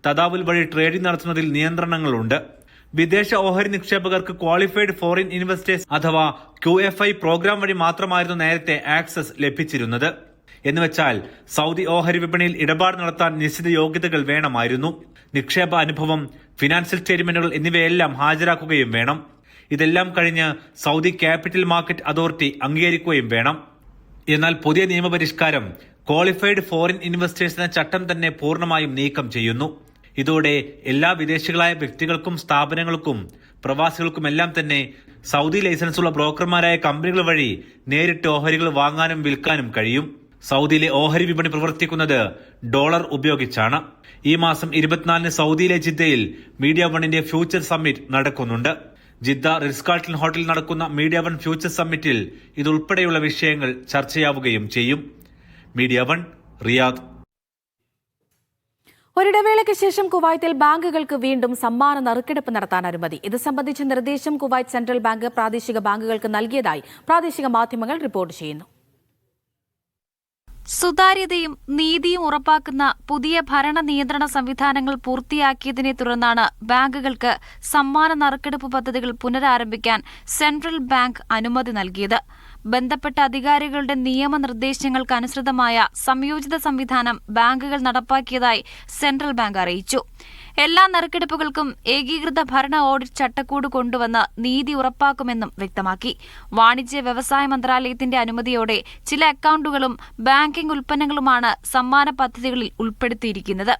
തദാവുൽ വഴി ട്രേഡിംഗ് നടത്തുന്നതിൽ നിയന്ത്രണങ്ങളുണ്ട്. വിദേശ ഓഹരി നിക്ഷേപകർക്ക് ക്വാളിഫൈഡ് ഫോറിൻ ഇൻവെസ്റ്റേഴ്സ് അഥവാ QFI പ്രോഗ്രാം വഴി മാത്രമായിരുന്നു നേരത്തെ ആക്സസ് ലഭിച്ചിരുന്നത്. എന്നുവെച്ചാൽ സൗദി ഓഹരി വിപണിയിൽ ഇടപാട് നടത്താൻ നിശ്ചിത യോഗ്യതകൾ വേണമായിരുന്നു. നിക്ഷേപ അനുഭവം, ഫിനാൻഷ്യൽ സ്റ്റേറ്റ്മെന്റുകൾ എന്നിവയെല്ലാം ഹാജരാക്കുകയും വേണം. ഇതെല്ലാം കഴിഞ്ഞ് സൗദി ക്യാപിറ്റൽ മാർക്കറ്റ് അതോറിറ്റി അംഗീകരിക്കുകയും വേണം. എന്നാൽ പുതിയ നിയമപരിഷ്കാരം ക്വാളിഫൈഡ് ഫോറിൻ ഇൻവെസ്റ്റേഴ്സ് എന്ന ചട്ടം തന്നെ പൂർണ്ണമായും നീക്കം ചെയ്യുന്നു. ഇതോടെ എല്ലാ വിദേശികളായ വ്യക്തികൾക്കും സ്ഥാപനങ്ങൾക്കും പ്രവാസികൾക്കുമെല്ലാം തന്നെ സൗദി ലൈസൻസുള്ള ബ്രോക്കർമാരായ കമ്പനികൾ വഴി നേരിട്ട് ഓഹരികൾ വാങ്ങാനും വിൽക്കാനും കഴിയും. സൗദിയിലെ ഓഹരി വിപണി പ്രവർത്തിക്കുന്നത് ഡോളർ ഉപയോഗിച്ചാണ്. ഈ മാസം 24 സൗദിയിലെ ജിദ്ദയിൽ മീഡിയ വണ്ണിന്റെ ഫ്യൂച്ചർ സമ്മിറ്റ് നടക്കുന്നുണ്ട്. ജിദ്ദ റിറ്റ്സ് കാർട്ടൺ ഹോട്ടലിൽ നടക്കുന്ന മീഡിയ വൺ ഫ്യൂച്ചർ സമ്മിറ്റിൽ ഇതുൾപ്പെടെയുള്ള വിഷയങ്ങൾ ചർച്ചയാവുകയും ചെയ്യും. Media one, Riyadh. ഒരിടവേളയ്ക്ക് ശേഷം കുവൈത്തിൽ ബാങ്കുകൾക്ക് വീണ്ടും സമ്മാന നറുക്കെടുപ്പ് നടത്താൻ അനുമതി. ഇത് സംബന്ധിച്ച നിർദ്ദേശം കുവൈറ്റ് സെൻട്രൽ ബാങ്ക് പ്രാദേശിക ബാങ്കുകൾക്ക് നൽകിയതായി പ്രാദേശിക മാധ്യമങ്ങൾ റിപ്പോർട്ട് ചെയ്യുന്നു. സുതാര്യതയും നീതിയും ഉറപ്പാക്കുന്ന പുതിയ ഭരണ നിയന്ത്രണ സംവിധാനങ്ങൾ പൂർത്തിയാക്കിയതിനെ തുടർന്നാണ് ബാങ്കുകൾക്ക് സമ്മാന നറുക്കെടുപ്പ് പദ്ധതികൾ പുനരാരംഭിക്കാൻ സെൻട്രൽ ബാങ്ക് അനുമതി നൽകിയത്. ബന്ധപ്പെട്ട അധികാരികളുടെ നിയമനിർദ്ദേശങ്ങൾക്കനുസൃതമായ സംയോജിത സംവിധാനം ബാങ്കുകൾ നടപ്പാക്കിയതായി സെൻട്രൽ ബാങ്ക് അറിയിച്ചു. എല്ലാ നറുക്കെടുപ്പുകൾക്കും ഏകീകൃത ഭരണ ഓഡിറ്റ് ചട്ടക്കൂട് കൊണ്ടുവന്ന് നീതി ഉറപ്പാക്കുമെന്നും വ്യക്തമാക്കി. വാണിജ്യ വ്യവസായ മന്ത്രാലയത്തിന്റെ അനുമതിയോടെ ചില അക്കൌണ്ടുകളും ബാങ്കിംഗ് ഉൽപ്പന്നങ്ങളുമാണ് സമ്മാന പദ്ധതികളിൽ ഉൾപ്പെടുത്തിയിരിക്കുന്നത്.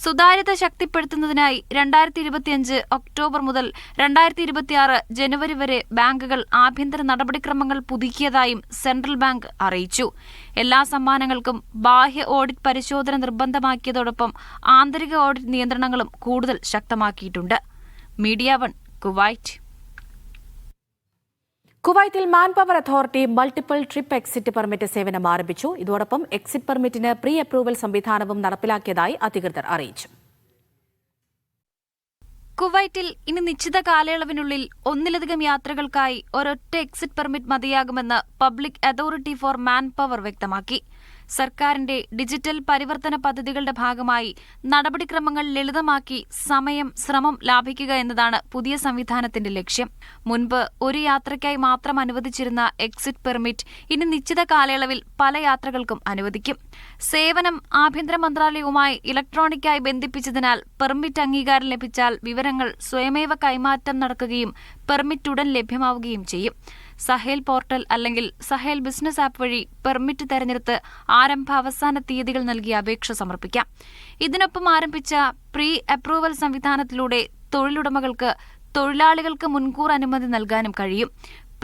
സുതാര്യത ശക്തിപ്പെടുത്തുന്നതിനായി 2025 ഒക്ടോബർ മുതൽ 2026 ജനുവരി വരെ ബാങ്കുകൾ ആഭ്യന്തര നടപടിക്രമങ്ങൾ പുതുക്കിയതായും സെൻട്രൽ ബാങ്ക് അറിയിച്ചു. എല്ലാ സമ്മാനങ്ങൾക്കും ബാഹ്യ ഓഡിറ്റ് പരിശോധന നിർബന്ധമാക്കിയതോടൊപ്പം ആന്തരിക ഓഡിറ്റ് നിയന്ത്രണങ്ങളും കൂടുതൽ ശക്തമാക്കിയിട്ടുണ്ട്. Media 1, Kuwait. കുവൈറ്റിൽ man power authority multiple trip exit permit സേവനം ആരംഭിച്ചു. ഇതോടൊപ്പം എക്സിറ്റ് പെർമിറ്റിന് പ്രീ അപ്രൂവൽ സംവിധാനവും നടപ്പിലാക്കിയതായി അധികൃതർ അറിയിച്ചു. കുവൈറ്റിൽ ഇനി നിശ്ചിത കാലയളവിനുള്ളിൽ ഒന്നിലധികം യാത്രകൾക്കായി ഒരൊറ്റ എക്സിറ്റ് പെർമിറ്റ് മതിയാകുമെന്ന് public authority for man power വ്യക്തമാക്കി. സർക്കാരിന്റെ ഡിജിറ്റൽ പരിവർത്തന പദ്ധതികളുടെ ഭാഗമായി നടപടിക്രമങ്ങൾ ലളിതമാക്കി സമയം, ശ്രമം ലാഭിക്കുക എന്നതാണ് പുതിയ സംവിധാനത്തിന്റെ ലക്ഷ്യം. മുൻപ് ഒരു യാത്രയ്ക്കായി മാത്രം അനുവദിച്ചിരുന്ന എക്സിറ്റ് പെർമിറ്റ് ഇനി നിശ്ചിത കാലയളവിൽ പല യാത്രകൾക്കും അനുവദിക്കും. സേവനം ആഭ്യന്തര മന്ത്രാലയവുമായി ഇലക്ട്രോണിക്കായി ബന്ധിപ്പിച്ചതിനാൽ പെർമിറ്റ് അംഗീകാരം ലഭിച്ചാൽ വിവരങ്ങൾ സ്വയമേവ കൈമാറ്റം നടക്കുകയും പെർമിറ്റ് ഉടൻ ലഭ്യമാവുകയും ചെയ്യും. സഹേൽ പോർട്ടൽ അല്ലെങ്കിൽ സഹേൽ ബിസിനസ് ആപ്പ് വഴി പെർമിറ്റ് തെരഞ്ഞെടുത്ത് ആരംഭ അവസാന തീയതികൾ നൽകി അപേക്ഷ സമർപ്പിക്കാം. ഇതിനൊപ്പം ആരംഭിച്ച പ്രീ അപ്രൂവൽ സംവിധാനത്തിലൂടെ തൊഴിലുടമകൾക്ക് തൊഴിലാളികൾക്ക് മുൻകൂർ അനുമതി നൽകാനും കഴിയും.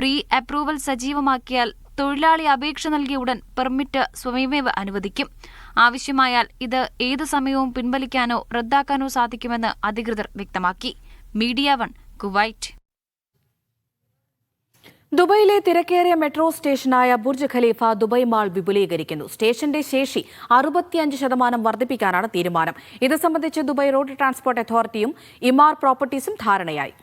പ്രീ അപ്രൂവൽ സജീവമാക്കിയാൽ തൊഴിലാളി അപേക്ഷ നൽകിയ ഉടൻ പെർമിറ്റ് സ്വയമേവ അനുവദിക്കും. ആവശ്യമായാൽ ഇത് ഏതു സമയവും പിൻവലിക്കാനോ റദ്ദാക്കാനോ സാധിക്കുമെന്ന് അധികൃതർ വ്യക്തമാക്കി. Media 1, Kuwait. ദുബൈയിലെ തിരക്കേറിയ മെട്രോ സ്റ്റേഷനായ ബുർജ് ഖലീഫ ദുബൈ മാൾ വിപുലീകരിക്കുന്നു. സ്റ്റേഷന്റെ ശേഷി 65% വർദ്ധിപ്പിക്കാനാണ് തീരുമാനം. ഇത് സംബന്ധിച്ച് ദുബൈ റോഡ് ട്രാൻസ്പോർട്ട് അതോറിറ്റിയും ഇമാർ പ്രോപ്പർട്ടീസും ധാരണയായി.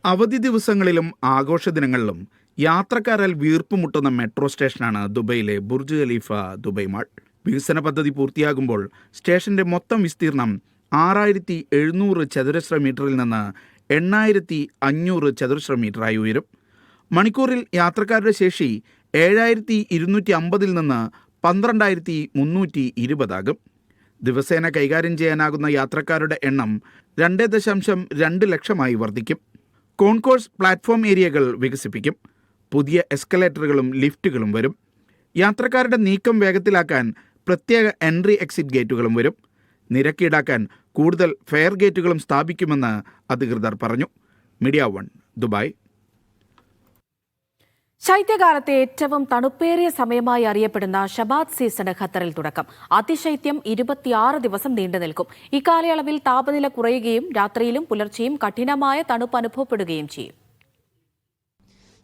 അവധി ദിവസങ്ങളിലും ആഘോഷ ദിനങ്ങളിലും യാത്രക്കാരാൽ വീർപ്പുമുട്ടുന്ന മെട്രോ സ്റ്റേഷനാണ് ദുബൈയിലെ ബുർജ് ഖലീഫ ദുബൈ മാൾ. വികസന പദ്ധതി പൂർത്തിയാകുമ്പോൾ സ്റ്റേഷന്റെ മൊത്തം വിസ്തീർണം 6700 ചതുരശ്ര മീറ്ററിൽ നിന്ന് 8500 ചതുരശ്ര മീറ്ററായി ഉയരും. മണിക്കൂറിൽ യാത്രക്കാരുടെ ശേഷി 7250 നിന്ന് 12320 ആകും. ദിവസേന കൈകാര്യം ചെയ്യാനാകുന്ന യാത്രക്കാരുടെ എണ്ണം 2.2 ലക്ഷമായി വർദ്ധിക്കും. കോൺകോഴ്സ് പ്ലാറ്റ്ഫോം ഏരിയകൾ വികസിപ്പിക്കും. പുതിയ എസ്കലേറ്ററുകളും ലിഫ്റ്റുകളും വരും. യാത്രക്കാരുടെ നീക്കം വേഗത്തിലാക്കാൻ പ്രത്യേക എൻട്രി എക്സിറ്റ് ഗേറ്റുകളും വരും. നിരക്ക് ഈടാക്കാൻ കൂടുതൽ ഫെയർ ഗേറ്റുകളും സ്ഥാപിക്കുമെന്ന് അധികൃതർ പറഞ്ഞു. Media 1, Dubai. ശൈത്യകാലത്തെ ഏറ്റവും തണുപ്പേറിയ സമയമായി അറിയപ്പെടുന്ന ഷബാത്ത് സീസണ് ഖത്തറിൽ തുടക്കം. അതിശൈത്യം 26 ദിവസം നീണ്ടുനിൽക്കും. ഇക്കാലയളവിൽ താപനില കുറയുകയും രാത്രിയിലും പുലർച്ചെയും കഠിനമായ തണുപ്പ് അനുഭവപ്പെടുകയും ചെയ്യും.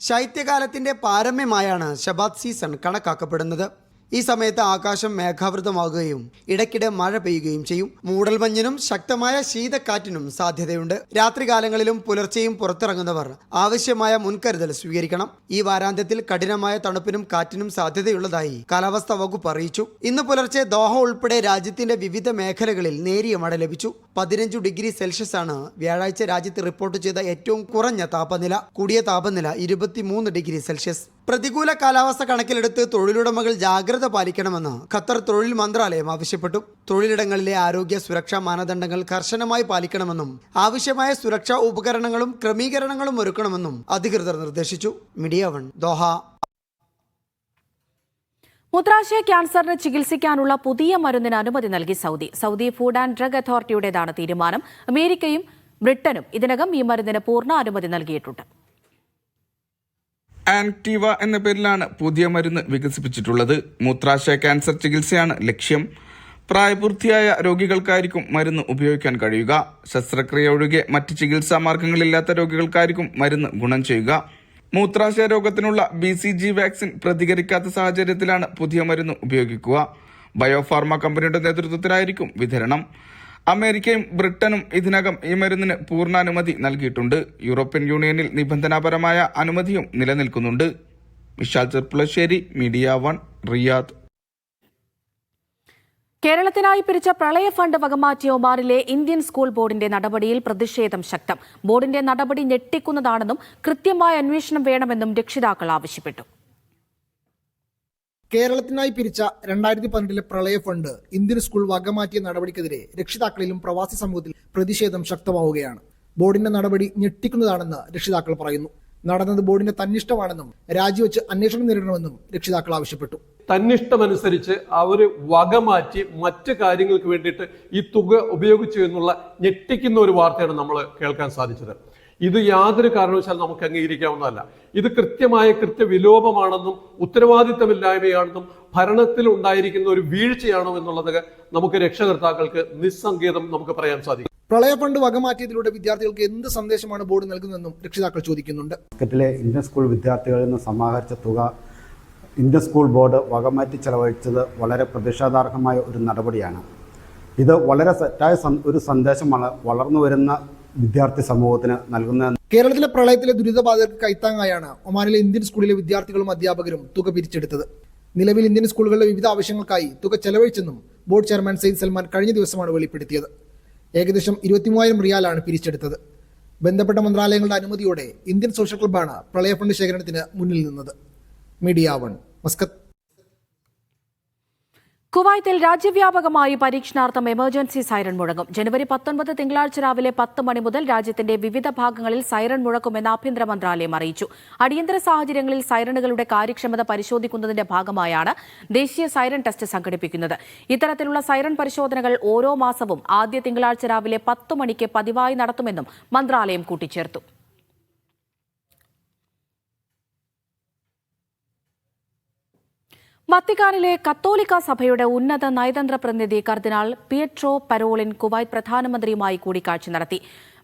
ശൈത്യകാലത്തിന്റെ പാരമ്യമായാണ് ഷബാത്ത് സീസൺ കണക്കാക്കപ്പെടുന്നത്. ഈ സമയത്ത് ആകാശം മേഘാവൃതമാകുകയും ഇടയ്ക്കിടെ മഴ പെയ്യുകയും ചെയ്യും. മൂടൽമഞ്ഞിനും ശക്തമായ ശീതക്കാറ്റിനും സാധ്യതയുണ്ട്. രാത്രികാലങ്ങളിലും പുലർച്ചെയും പുറത്തിറങ്ങുന്നവർ ആവശ്യമായ മുൻകരുതൽ സ്വീകരിക്കണം. ഈ വാരാന്ത്യത്തിൽ കഠിനമായ തണുപ്പിനും കാറ്റിനും സാധ്യതയുള്ളതായി കാലാവസ്ഥാ വകുപ്പ് അറിയിച്ചു. ഇന്ന് പുലർച്ചെ ദോഹ ഉൾപ്പെടെ രാജ്യത്തിന്റെ വിവിധ മേഖലകളിൽ നേരിയ മഴ ലഭിച്ചു. 15 ഡിഗ്രി സെൽഷ്യസ് ആണ് വ്യാഴാഴ്ച രാജ്യത്ത് റിപ്പോർട്ട് ചെയ്ത ഏറ്റവും കുറഞ്ഞ താപനില. കൂടിയ താപനില 23 ഡിഗ്രി സെൽഷ്യസ്. പ്രതികൂല കാലാവസ്ഥ കണക്കിലെടുത്ത് തൊഴിലുടമകൾ ജാഗ്രത പാലിക്കണമെന്ന് ഖത്തർ തൊഴിൽ മന്ത്രാലയം ആവശ്യപ്പെട്ടു. തൊഴിലിടങ്ങളിലെ ആരോഗ്യ സുരക്ഷാ മാനദണ്ഡങ്ങൾ കർശനമായി പാലിക്കണമെന്നും ആവശ്യമായ സുരക്ഷാ ഉപകരണങ്ങളും ക്രമീകരണങ്ങളും ഒരുക്കണമെന്നും അധികൃതർ നിർദ്ദേശിച്ചു. Media 1, Doha. മൂത്രാശയ ക്യാൻസറിന് ചികിത്സിക്കാനുള്ള പുതിയ മരുന്നിന് അനുമതി നൽകി സൗദി ഫുഡ് ആൻഡ് ഡ്രഗ് അതോറിറ്റിയുടേതാണ് തീരുമാനം. അമേരിക്കയും ബ്രിട്ടനും ഇതിനകം ഈ മരുന്നിന് പൂർണ്ണ അനുമതി നൽകിയിട്ടുണ്ട്. ആൻറ്റീവ എന്ന പേരിലാണ് പുതിയ മരുന്ന് വികസിപ്പിച്ചിട്ടുള്ളത്. മൂത്രാശയ ക്യാൻസർ ചികിത്സയാണ് ലക്ഷ്യം. പ്രായപൂർത്തിയായ രോഗികൾക്കായിരിക്കും മരുന്ന് ഉപയോഗിക്കാൻ കഴിയുക. ശസ്ത്രക്രിയ ഒഴികെ മറ്റ് ചികിത്സാ മാർഗങ്ങളില്ലാത്ത രോഗികൾക്കായിരിക്കും മരുന്ന് ഗുണം ചെയ്യുക. മൂത്രാശയ രോഗത്തിനുള്ള BCG വാക്സിൻ പ്രതികരിക്കാത്ത സാഹചര്യത്തിലാണ് പുതിയ മരുന്ന് ഉപയോഗിക്കുക. ബയോഫാർമ കമ്പനിയുടെ നേതൃത്വത്തിലായിരിക്കും വിതരണം. അമേരിക്കയും ബ്രിട്ടനും ഇതിനകം ഈ മരുന്നിന് പൂർണ്ണാനുമതി നൽകിയിട്ടുണ്ട്. യൂറോപ്യൻ യൂണിയനിൽ നിബന്ധനാപരമായ അനുമതിയും നിലനിൽക്കുന്നുണ്ട്. Vishal Cherpulassery, media 1, Riyadh. കേരളത്തിനായി പിരിച്ച പ്രളയ ഫണ്ട് വകമാറ്റിയ ഒമാനിലെ ഇന്ത്യൻ സ്കൂൾ ബോർഡിന്റെ നടപടിയിൽ പ്രതിഷേധം ശക്തം. ബോർഡിന്റെ നടപടി ഞെട്ടിക്കുന്നതാണെന്നും കൃത്യമായ അന്വേഷണം വേണമെന്നും രക്ഷിതാക്കൾ ആവശ്യപ്പെട്ടു. കേരളത്തിനായി പിരിച്ച 2012 പ്രളയ ഫണ്ട് ഇന്ത്യൻ സ്കൂൾ വകമാറ്റിയ നടപടിക്കെതിരെ രക്ഷിതാക്കളിലും പ്രവാസി സമൂഹത്തിൽ പ്രതിഷേധം ശക്തമാവുകയാണ്. ബോർഡിന്റെ നടപടി ഞെട്ടിക്കുന്നതാണെന്ന് രക്ഷിതാക്കൾ പറയുന്നു. നടന്നത് ബോർഡിന്റെ തന്നിഷ്ടമാണെന്നും രാജിവെച്ച് അന്വേഷണം നേരിടണമെന്നും രക്ഷിതാക്കൾ ആവശ്യപ്പെട്ടു. തന്നിഷ്ടമനുസരിച്ച് അവർ വകമാറ്റി മറ്റ് കാര്യങ്ങൾക്ക് വേണ്ടിയിട്ട് ഈ തുക ഉപയോഗിച്ചു എന്നുള്ള ഞെട്ടിക്കുന്ന ഒരു വാർത്തയാണ് നമ്മൾ കേൾക്കാൻ സാധിച്ചത്. ഇത് യാതൊരു കാരണവശാലും നമുക്ക് അംഗീകരിക്കാവുന്നതല്ല. ഇത് കൃത്യവിലോപമാണെന്നും ഉത്തരവാദിത്തമില്ലായ്മയാണെന്നും ഭരണത്തിൽ ഉണ്ടായിരിക്കുന്ന ഒരു വീഴ്ചയാണോ എന്നുള്ളത് നമുക്ക് രക്ഷകർത്താക്കൾക്ക് നിസ്സങ്കേതം നമുക്ക് പറയാൻ സാധിക്കും. പ്രളയ ഫണ്ട് വകമാറ്റിയതിലൂടെ വിദ്യാർത്ഥികൾക്ക് എന്ത് സന്ദേശമാണ് ബോർഡ് നൽകുന്നതെന്നും രക്ഷിതാക്കൾ ചോദിക്കുന്നുണ്ട്. ഇന്ത്യൻ സ്കൂൾ വിദ്യാർത്ഥികളിൽ നിന്ന് സമാഹരിച്ച തുക ഇന്ത്യൻ സ്കൂൾ ബോർഡ് വകമാറ്റി ചെലവഴിച്ചത് വളരെ പ്രതിഷേധാർഹമായ ഒരു നടപടിയാണ്. ഇത് വളരെ തെറ്റായ ഒരു സന്ദേശമാണ് വളർന്നു വരുന്ന വിദ്യാർത്ഥി സമൂഹത്തിന് നൽകുന്നത്. കേരളത്തിലെ പ്രളയത്തിലെ ദുരിതബാധിതർക്ക് കൈത്താങ്ങായാണ് ഒമാനിലെ ഇന്ത്യൻ സ്കൂളിലെ വിദ്യാർത്ഥികളും അധ്യാപകരും തുക പിരിച്ചെടുത്തത്. നിലവിൽ ഇന്ത്യൻ സ്കൂളുകളിലെ വിവിധ ആവശ്യങ്ങൾക്കായി തുക ചെലവഴിച്ചെന്നും ബോർഡ് ചെയർമാൻ സെയ്ദ് സൽമാൻ കഴിഞ്ഞ ദിവസമാണ് വെളിപ്പെടുത്തിയത്. ഏകദേശം 23,000 റിയാലാണ് പിരിച്ചെടുത്തത്. ബന്ധപ്പെട്ട മന്ത്രാലയങ്ങളുടെ അനുമതിയോടെ ഇന്ത്യൻ സോഷ്യൽ ക്ലബ്ബാണ് പ്രളയ ഫണ്ട് ശേഖരണത്തിന് മുന്നിൽ നിന്നത്. Media 1 Muscat. കുവൈത്തിൽ രാജ്യവ്യാപകമായി പരീക്ഷണാർത്ഥം എമർജൻസി സൈറൺ മുഴങ്ങും. ജനുവരി 19 തിങ്കളാഴ്ച രാവിലെ 10 മണി മുതൽ രാജ്യത്തിന്റെ വിവിധ ഭാഗങ്ങളിൽ സൈറൺ മുഴക്കുമെന്ന് ആഭ്യന്തര മന്ത്രാലയം അറിയിച്ചു. അടിയന്തര സാഹചര്യങ്ങളിൽ സൈറണുകളുടെ കാര്യക്ഷമത പരിശോധിക്കുന്നതിന്റെ ഭാഗമായാണ് ദേശീയ സൈറൺ ടെസ്റ്റ് സംഘടിപ്പിക്കുന്നത്. ഇത്തരത്തിലുള്ള സൈറൺ പരിശോധനകൾ ഓരോ മാസവും ആദ്യ തിങ്കളാഴ്ച രാവിലെ 10 മണിക്ക് പതിവായി നടത്തുമെന്നും മന്ത്രാലയം കൂട്ടിച്ചേർത്തു. വത്തിക്കാനിലെ കത്തോലിക്ക സഭയുടെ ഉന്നത നയതന്ത്ര പ്രതിനിധി കർദിനാൾ പിയട്രോ പരോളിൻ കുവൈറ്റ് പ്രധാനമന്ത്രിയുമായി കൂടിക്കാഴ്ച നടത്തി.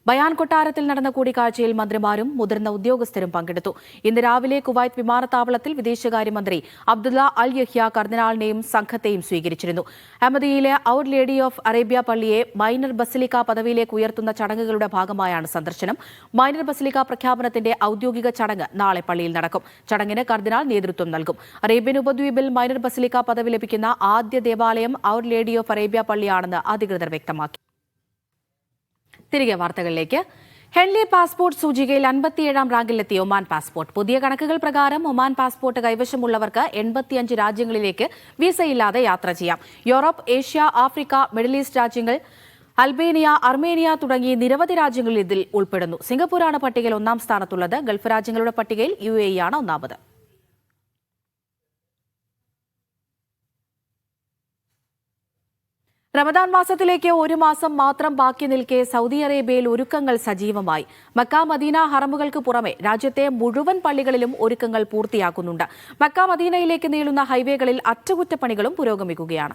ബയാൻ കൊട്ടാരത്തിൽ നടന്ന കൂടിക്കാഴ്ചയിൽ മന്ത്രിമാരും മുതിർന്ന ഉദ്യോഗസ്ഥരും പങ്കെടുത്തു. ഇന്ന് രാവിലെ കുവൈറ്റ് വിമാനത്താവളത്തിൽ വിദേശകാര്യമന്ത്രി അബ്ദുള്ള അൽ യഹ്യ കർദിനാളിനെയും സംഘത്തെയും സ്വീകരിച്ചിരുന്നു. അഹമ്മദിയിലെ ഔർ ലേഡി ഓഫ് അറേബ്യ പള്ളിയെ മൈനർ ബസിലിക്ക പദവിയിലേക്ക് ഉയർത്തുന്ന ചടങ്ങുകളുടെ ഭാഗമായാണ് സന്ദർശനം. മൈനർ ബസിലിക്ക പ്രഖ്യാപനത്തിന്റെ ഔദ്യോഗിക ചടങ്ങ് നാളെ പള്ളിയിൽ നടക്കും. ചടങ്ങിന് കർദിനാൾ നേതൃത്വം നൽകും. അറേബ്യൻ ഉപദ്വീപിൽ മൈനർ ബസിലിക്ക പദവി ലഭിക്കുന്ന ആദ്യ ദേവാലയം ഔർ ലേഡി ഓഫ് അറേബ്യ പള്ളിയാണെന്ന് അധികൃതർ വ്യക്തമാക്കി. തിരികെ വാർത്തകളിലേക്ക്. ഹെൻലി പാസ്പോർട്ട് സൂചികയിൽ 57ാം റാങ്കിലെത്തിയ ഒമാൻ പാസ്പോർട്ട്. പുതിയ കണക്കുകൾ പ്രകാരം ഒമാൻ പാസ്പോർട്ട് കൈവശമുള്ളവർക്ക് 85 രാജ്യങ്ങളിലേക്ക് വിസയില്ലാതെ യാത്ര ചെയ്യാം. Europe, Asia, Africa, middle east രാജ്യങ്ങൾ, അൽബേനിയ, അർമേനിയ തുടങ്ങി നിരവധി രാജ്യങ്ങൾ ഇതിൽ ഉൾപ്പെടുന്നു. സിംഗപ്പൂരാണ് പട്ടികയിൽ 1ാം സ്ഥാനത്തുള്ളത്. ഗൾഫ് രാജ്യങ്ങളുടെ പട്ടികയിൽ UAE ആണ് 1ാമത്. റമദാൻ മാസത്തിലേക്ക് 1 മാസം മാത്രം ബാക്കി നിൽക്കെ സൗദി അറേബ്യയിൽ ഒരുക്കങ്ങൾ സജീവമായി. മക്ക, മദീന ഹറമുകൾക്ക് പുറമെ രാജ്യത്തെ മുഴുവൻ പള്ളികളിലും ഒരുക്കങ്ങൾ പൂർത്തിയാക്കുന്നുണ്ട്. മക്ക, മദീനയിലേക്ക് നീളുന്ന ഹൈവേകളിൽ അറ്റകുറ്റപ്പണികളും പുരോഗമിക്കുകയാണ്.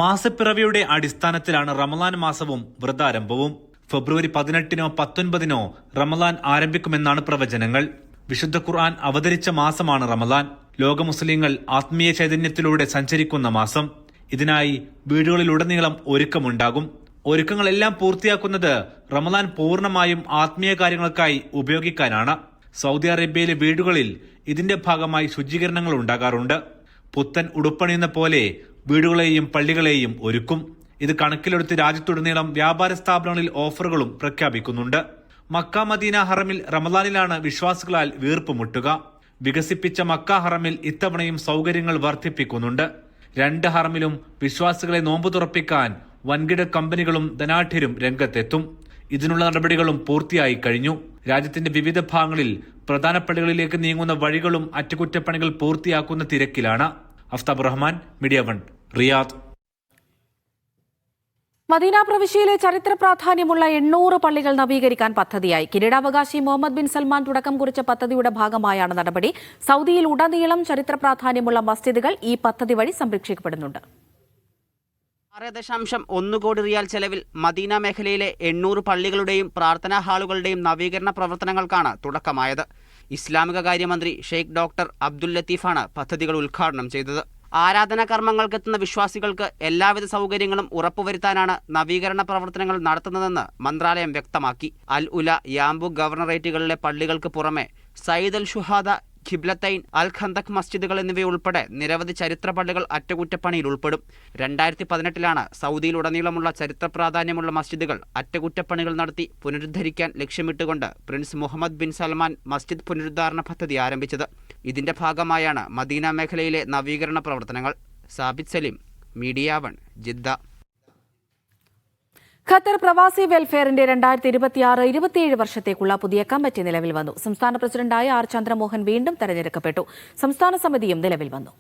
മാസപ്പിറവിയുടെ അടിസ്ഥാനത്തിലാണ് റമദാൻ മാസവും വ്രതാരംഭവും. ഫെബ്രുവരി 18-നോ 19-നോ റമദാൻ ആരംഭിക്കുമെന്നാണ് പ്രവചനങ്ങൾ. വിശുദ്ധ ഖുർആൻ അവതരിച്ച മാസമാണ് റമദാൻ. ലോക മുസ്ലിങ്ങൾ ആത്മീയ ചൈതന്യത്തിലൂടെ സഞ്ചരിക്കുന്ന മാസം. ഇതിനായി വീടുകളിലുടനീളം ഒരുക്കമുണ്ടാകും. ഒരുക്കങ്ങളെല്ലാം പൂർത്തിയാക്കുന്നത് റമദാൻ പൂർണ്ണമായും ആത്മീയ കാര്യങ്ങൾക്കായി ഉപയോഗിക്കാനാണ്. സൗദി അറേബ്യയിലെ വീടുകളിൽ ഇതിന്റെ ഭാഗമായി ശുചീകരണങ്ങൾ ഉണ്ടാകാറുണ്ട്. പുത്തൻ ഉടുപ്പണിയുന്ന പോലെ വീടുകളെയും പള്ളികളെയും ഒരുക്കും. ഇത് കണക്കിലെടുത്ത് രാജ്യത്തുടനീളം വ്യാപാര സ്ഥാപനങ്ങളിൽ ഓഫറുകളും പ്രഖ്യാപിക്കുന്നുണ്ട്. മക്ക, മദീന ഹറമിൽ റമദാനിലാണ് വിശ്വാസികളാൽ വീർപ്പുമുട്ടുക. വികസിപ്പിച്ച മക്ക ഹറമിൽ ഇത്തവണയും സൗകര്യങ്ങൾ വർദ്ധിപ്പിക്കുന്നുണ്ട്. 2 ഹറമിലും വിശ്വാസികളെ നോമ്പ് തുറപ്പിക്കാൻ വൻകിട കമ്പനികളും ധനാഢ്യരും രംഗത്തെത്തും. ഇതിനുള്ള നടപടികളും പൂർത്തിയായി കഴിഞ്ഞു. രാജ്യത്തിന്റെ വിവിധ ഭാഗങ്ങളിൽ പ്രധാന പള്ളികളിലേക്ക് നീങ്ങുന്ന വഴികളും അറ്റകുറ്റപ്പണികൾ പൂർത്തിയാക്കുന്ന തിരക്കിലാണ്. Aftab Rahman, media 1, Riyadh. Medina പ്രവിശ്യയിലെ ചരിത്ര പ്രാധാന്യമുള്ള 800 പള്ളികൾ നവീകരിക്കാൻ പദ്ധതിയായി. കിരീടാവകാശി മുഹമ്മദ് ബിൻ സൽമാൻ തുടക്കം കുറിച്ച പദ്ധതിയുടെ ഭാഗമായാണ് നടപടി. സൗദിയിൽ ഉടനീളം ചരിത്ര പ്രാധാന്യമുള്ള മസ്ജിദുകൾ ഈ പദ്ധതി വഴി സംരക്ഷിക്കപ്പെടുന്നുണ്ട്. 6.1 കോടി റിയാൽ ചെലവിൽ മദീന മേഖലയിലെ 800 പള്ളികളുടെയും പ്രാർത്ഥനാ ഹാളുകളുടെയും നവീകരണ പ്രവർത്തനങ്ങൾക്കാണ് തുടക്കമായത്. ഇസ്ലാമിക കാര്യമന്ത്രി ഷെയ്ഖ് ഡോക്ടർ അബ്ദുൽ ലത്തീഫാണ് പദ്ധതികൾ ഉദ്ഘാടനം ചെയ്തത്. ആരാധനാ കർമ്മങ്ങൾക്കെത്തുന്ന വിശ്വാസികൾക്ക് എല്ലാവിധ സൗകര്യങ്ങളും ഉറപ്പുവരുത്താനാണ് നവീകരണ പ്രവർത്തനങ്ങൾ നടത്തുന്നതെന്ന് മന്ത്രാലയം വ്യക്തമാക്കി. അൽ ഉല, യാംബു ഗവർണറേറ്റുകളിലെ പള്ളികൾക്ക് പുറമെ സയ്യിദ് അൽ ഷുഹാദ, ഖിബ്ലത്തൈൻ, അൽ ഖന്തക് മസ്ജിദുകൾ എന്നിവയുൾപ്പെടെ നിരവധി ചരിത്ര പള്ളികൾ അറ്റകുറ്റപ്പണിയിൽ ഉൾപ്പെടും. 2018-ലാണ് സൗദിയിലുടനീളമുള്ള ചരിത്ര പ്രാധാന്യമുള്ള മസ്ജിദുകൾ അറ്റകുറ്റപ്പണികൾ നടത്തി പുനരുദ്ധരിക്കാൻ ലക്ഷ്യമിട്ടുകൊണ്ട് പ്രിൻസ് മുഹമ്മദ് ബിൻ സൽമാൻ മസ്ജിദ് പുനരുദ്ധാരണ പദ്ധതി ആരംഭിച്ചത്. ഇതിന്റെ ഭാഗമായാണ് മദീന മേഖലയിലെ നവീകരണ പ്രവർത്തനങ്ങൾ. Sabith Saleem, media 1, Jeddah. Qatar പ്രവാസി വെൽഫെയറിന്റെ 2026-27 വർഷത്തേക്കുള്ള പുതിയ കമ്മിറ്റി നിലവിൽ വന്നു. സംസ്ഥാന പ്രസിഡന്റായ ആർ ചന്ദ്രമോഹൻ വീണ്ടും തെരഞ്ഞെടുക്കപ്പെട്ടു. സംസ്ഥാന സമിതിയും നിലവിൽ വന്നു.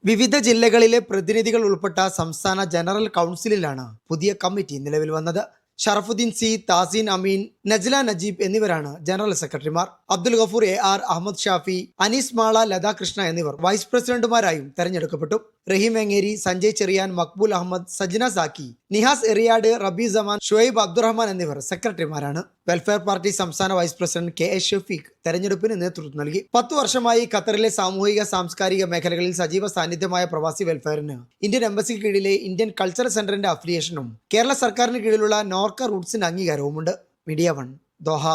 വിവിധ ജില്ലകളിലെ പ്രതിനിധികൾ ഉൾപ്പെട്ട സംസ്ഥാന ജനറൽ കൗൺസിലിലാണ് പുതിയ കമ്മിറ്റി നിലവിൽ വന്നത്. ഷറഫുദ്ദീൻ സി, താസീൻ അമീൻ, നജ്ല നജീബ് എന്നിവരാണ് ജനറൽ സെക്രട്ടറിമാർ. അബ്ദുൽ ഗഫൂർ AR, അഹമ്മദ് ഷാഫി, അനീസ് മാള, ലതാ കൃഷ്ണ എന്നിവർ വൈസ് പ്രസിഡന്റുമാരായും തെരഞ്ഞെടുക്കപ്പെട്ടു. റഹീം എങ്ങേരി, സഞ്ജയ് ചെറിയാൻ, മക്ബൂൽ അഹമ്മദ്, സജ്ന സാക്കി, നിഹാസ് എറിയാഡ്, റബി സമാൻ, ഷുഹൈബ് അബ്ദുറഹ്മാൻ എന്നിവർ സെക്രട്ടറിമാരാണ്. വെൽഫെയർ പാർട്ടി സംസ്ഥാന വൈസ് പ്രസിഡന്റ് KA ഷഫീഖ് തെരഞ്ഞെടുപ്പിന് നേതൃത്വം നൽകി. 10 വർഷമായി ഖത്തറിലെ സാമൂഹിക സാംസ്കാരിക മേഖലകളിൽ സജീവ സാന്നിധ്യമായ പ്രവാസി വെൽഫെയറിന് ഇന്ത്യൻ എംബസിക്ക് കീഴിലെ ഇന്ത്യൻ കൾച്ചറൽ സെന്ററിന്റെ അഫിലിയേഷനും കേരള സർക്കാരിന് കീഴിലുള്ള നോർക്ക റൂട്ട്സിന്റെ അംഗീകാരവുമുണ്ട്. Media 1 Doha.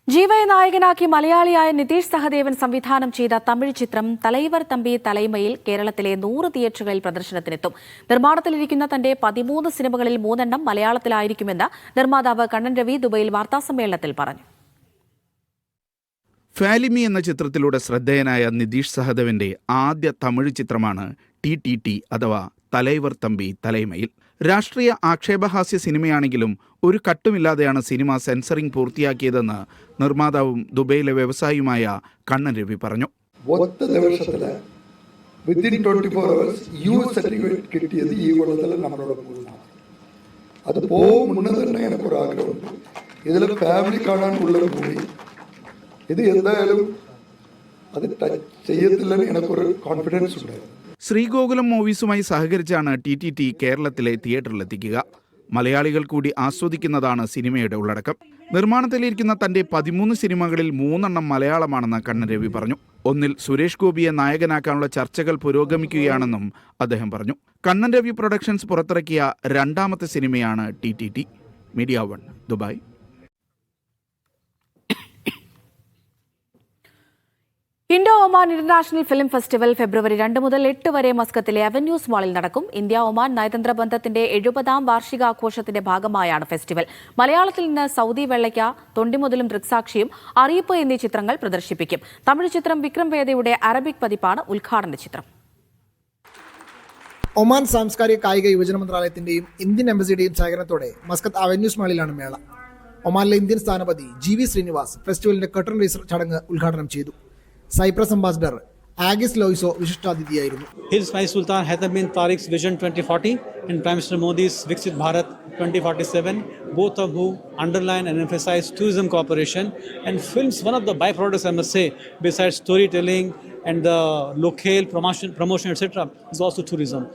ജീവയെ നായകനാക്കി മലയാളിയായ നിതീഷ് സഹദേവൻ സംവിധാനം ചെയ്ത തമിഴ് ചിത്രം തലൈവർ തമ്പി തലൈമയിൽ കേരളത്തിലെ 100 തിയേറ്ററുകളിൽ പ്രദർശനത്തിനെത്തും. നിർമ്മാണത്തിലിരിക്കുന്ന തന്റെ 13 സിനിമകളിൽ 3 എണ്ണം മലയാളത്തിലായിരിക്കുമെന്ന് നിർമ്മാതാവ് കണ്ണൻ രവി ദുബൈയിൽ വാർത്താസമ്മേളനത്തിൽ പറഞ്ഞു. ഫാലിമി എന്ന ചിത്രത്തിലൂടെ ശ്രദ്ധേയനായ നിതീഷ് സഹദേവന്റെ ആദ്യ തമിഴ് ചിത്രമാണ് TTT അഥവാ തലൈവർ തമ്പി തലൈമയിൽ. രാഷ്ട്രീയ ആക്ഷേപഹാസ്യ സിനിമയാണെങ്കിലും ഒരു കട്ടുമില്ലാതെയാണ് സിനിമ സെൻസറിംഗ് പൂർത്തിയാക്കിയതെന്ന് നിർമ്മാതാവും ദുബൈയിലെ വ്യവസായിയുമായ കണ്ണൻ രവി പറഞ്ഞു. ഒറ്റ ദിവസത്തിൽ വിത്തിൻ 24 hours യു സർട്ടിഫിക്കറ്റ് കിട്ടിയത് ഈ കൊല്ലത്തിൽ നമ്മളോട് പോകുന്നതാണ്. അത് പോകും മുന്നേ തന്നെ എനിക്കൊരു ആഗ്രഹമുണ്ട്. ഇതിൽ ഫാമിലി കാണാനുള്ളൊരു മൂവി ഇത് എന്തായാലും അത് ടച്ച് ചെയ്യത്തില്ലെന്ന് എനിക്കൊരു കോൺഫിഡൻസ് ഉണ്ടായിരുന്നു. ശ്രീഗോകുലം മൂവീസുമായി സഹകരിച്ചാണ് TTT കേരളത്തിലെ തിയേറ്ററിലെത്തിക്കുക. മലയാളികൾ കൂടി ആസ്വദിക്കുന്നതാണ് സിനിമയുടെ ഉള്ളടക്കം. നിർമ്മാണത്തിലിരിക്കുന്ന തന്റെ 13 സിനിമകളിൽ 3 എണ്ണം മലയാളമാണെന്ന് കണ്ണൻ രവി പറഞ്ഞു. ഒന്നിൽ സുരേഷ് ഗോപിയെ നായകനാക്കാനുള്ള ചർച്ചകൾ പുരോഗമിക്കുകയാണെന്നും അദ്ദേഹം പറഞ്ഞു. കണ്ണൻ രവി പ്രൊഡക്ഷൻസ് പുറത്തിറക്കിയ 2ാമത്തെ സിനിമയാണ് TTT. Media 1 Dubai. Indo Oman international film festival February 2 മുതൽ 8 വരെ മസ്കത്തിലെ അവന്യൂസ് മാളിൽ നടക്കും. ഇന്ത്യ ഒമാൻ നയതന്ത്ര ബന്ധത്തിന്റെ 70ാം വാർഷികാഘോഷത്തിന്റെ ഭാഗമായാണ് ഫെസ്റ്റിവൽ. മലയാളത്തിൽ നിന്ന് സൗദി വെള്ളയ്ക്ക, തൊണ്ടിമുതലും ദൃക്സാക്ഷിയും, അറിയിപ്പ് എന്നീ ചിത്രങ്ങൾ പ്രദർശിപ്പിക്കും. തമിഴ് ചിത്രം വിക്രം വേദയുടെ അറബിക് പതിപ്പാണ് ഉദ്ഘാടന ചിത്രം. ഒമാൻ സാംസ്കാരിക കായിക യുവജന മന്ത്രാലയത്തിന്റെയും ഇന്ത്യൻ എംബസിയുടെയും സഹകരണത്തോടെ മസ്കത്ത് അവന്യൂസ് മാളിലാണ് മേള. ഒമാനിലെ ഇന്ത്യൻ സ്ഥാനപതി GV ശ്രീനിവാസ് ഫെസ്റ്റിവലിന്റെ കർട്ടൻ റൈസർ ചടങ്ങ് ഉദ്ഘാടനം ചെയ്തു. സൈപ്രസ് അംബാസിഡർ ആഗിസ് ലോയിസോ വിശിഷ്ടാതിഥിയായിരുന്നു. His Ismail Sultan Hyder bin Tariq's Vision 2040 and Prime Minister Modi's Viksit Bharat 2047, both of whom underline and emphasize tourism cooperation and films. One of the byproducts, I must say, besides storytelling and the local promotion etc., is also tourism.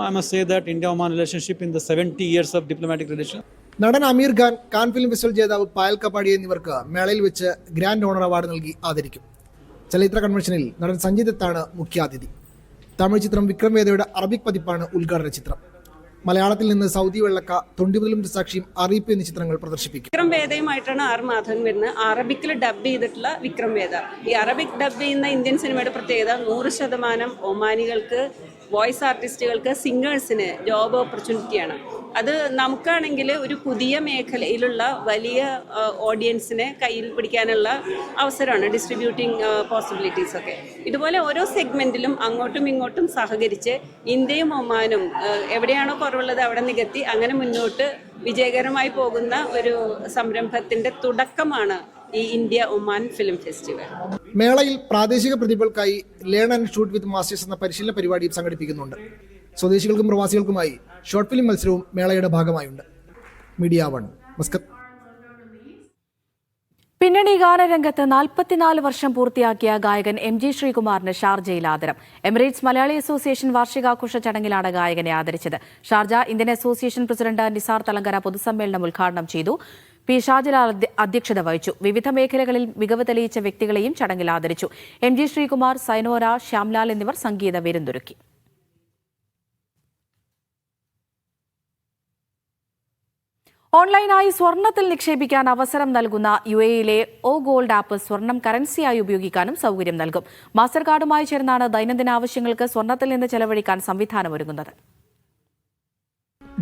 I must say that India-Oman relationship in the 70 years of diplomatic relation. നടൻ അമീർ Khan, Cannes film festival ജേതാവ് പായൽ കപ്പാടി എന്നിവർക്ക് മേളയിൽ വെച്ച് grand owner award നൽകി ആദരിക്കും. ചലച്ചിത്ര കൺവെൻഷനിൽ നടൻ സഞ്ജയ് ദത്താണ് മുഖ്യാതിഥി. തമിഴ് ചിത്രം വിക്രം വേദയുടെ അറബിക് പതിപ്പാണ് ഉദ്ഘാടന ചിത്രം. മലയാളത്തിൽ നിന്ന് സൗദി വെള്ളക്ക, തൊണ്ടിമുതലും ദൃക്സാക്ഷിയും, അറിയിപ്പ് എന്നീ ചിത്രങ്ങൾ പ്രദർശിപ്പിക്കും. വിക്രം വേദയുമായിട്ടാണ് ആർ മാധവൻ വരുന്നത്. അറബിക്കിൽ ഡബ് ചെയ്തിട്ടുള്ള വിക്രം വേദ. ഈ അറബിക് ഡബ് ചെയ്യുന്ന ഇന്ത്യൻ സിനിമയുടെ പ്രത്യേകത 100% ഒമാനികൾക്ക്, വോയിസ് ആർട്ടിസ്റ്റുകൾക്ക്, സിംഗേഴ്സിന് ജോബ് ഓപ്പർച്യൂണിറ്റിയാണ്. അത് നമുക്കാണെങ്കിൽ ഒരു പുതിയ മേഖലയിലുള്ള വലിയ ഓഡിയൻസിനെ കയ്യിൽ പിടിക്കാനുള്ള അവസരമാണ്. ഡിസ്ട്രിബ്യൂട്ടിംഗ് പോസിബിലിറ്റീസ് ഒക്കെ ഇതുപോലെ ഓരോ സെഗ്മെന്റിലും അങ്ങോട്ടും ഇങ്ങോട്ടും സഹകരിച്ച് ഇന്ത്യയും ഒമാനും എവിടെയാണോ കുറവുള്ളത് അവിടെ നികത്തി അങ്ങനെ മുന്നോട്ട് വിജയകരമായി പോകുന്ന ഒരു സംരംഭത്തിന്റെ തുടക്കമാണ് ഈ ഇന്ത്യ ഒമാൻ ഫിലിം ഫെസ്റ്റിവൽ. മേളയിൽ പ്രാദേശിക പ്രതിഭകൾക്കായി learn and shoot with masters എന്ന പരിശീലന പരിപാടിയും സംഘടിപ്പിക്കുന്നുണ്ട്. സ്വദേശികൾക്കും പ്രവാസികൾക്കുമായി ഷോർട്ട് ഫിലിം മത്സരവും മേളയുടെ ഭാഗമായുണ്ട്. Media 1 Muscat. പിന്നണി ഗാനരംഗത്ത് 44 വർഷം പൂർത്തിയാക്കിയ ഗായകൻ MG ശ്രീകുമാറിന് ഷാർജയിൽ ആദരം. എമിറേറ്റ്സ് മലയാളി അസോസിയേഷൻ വാർഷികാഘോഷ ചടങ്ങിലാണ് ഗായകനെ ആദരിച്ചത്. Sharjah Indian association president Nizar Thalangara പൊതുസമ്മേളനം ഉദ്ഘാടനം ചെയ്തു. P. ഷാജിലാൽ അധ്യക്ഷത വഹിച്ചു. വിവിധ മേഖലകളിൽ മികവ് തെളിയിച്ച വ്യക്തികളെയും ചടങ്ങിൽ ആദരിച്ചു. MG ശ്രീകുമാർ, സൈനോര, ശ്യാംലാൽ എന്നിവർ സംഗീത വിരുന്നൊരുക്കി. ഓൺലൈനായി സ്വർണ്ണത്തിൽ നിക്ഷേപിക്കാൻ അവസരം നൽകുന്ന UAE-യിലെ O Gold ആപ്പ് സ്വർണം കറൻസിയായി ഉപയോഗിക്കാനും സൗകര്യം നൽകും. മാസ്റ്റർ കാർഡുമായി ചേർന്നാണ് ദൈനംദിന ആവശ്യങ്ങൾക്ക് സ്വർണ്ണത്തിൽ നിന്ന് ചെലവഴിക്കാൻ സംവിധാനമൊരുങ്ങുന്നത്.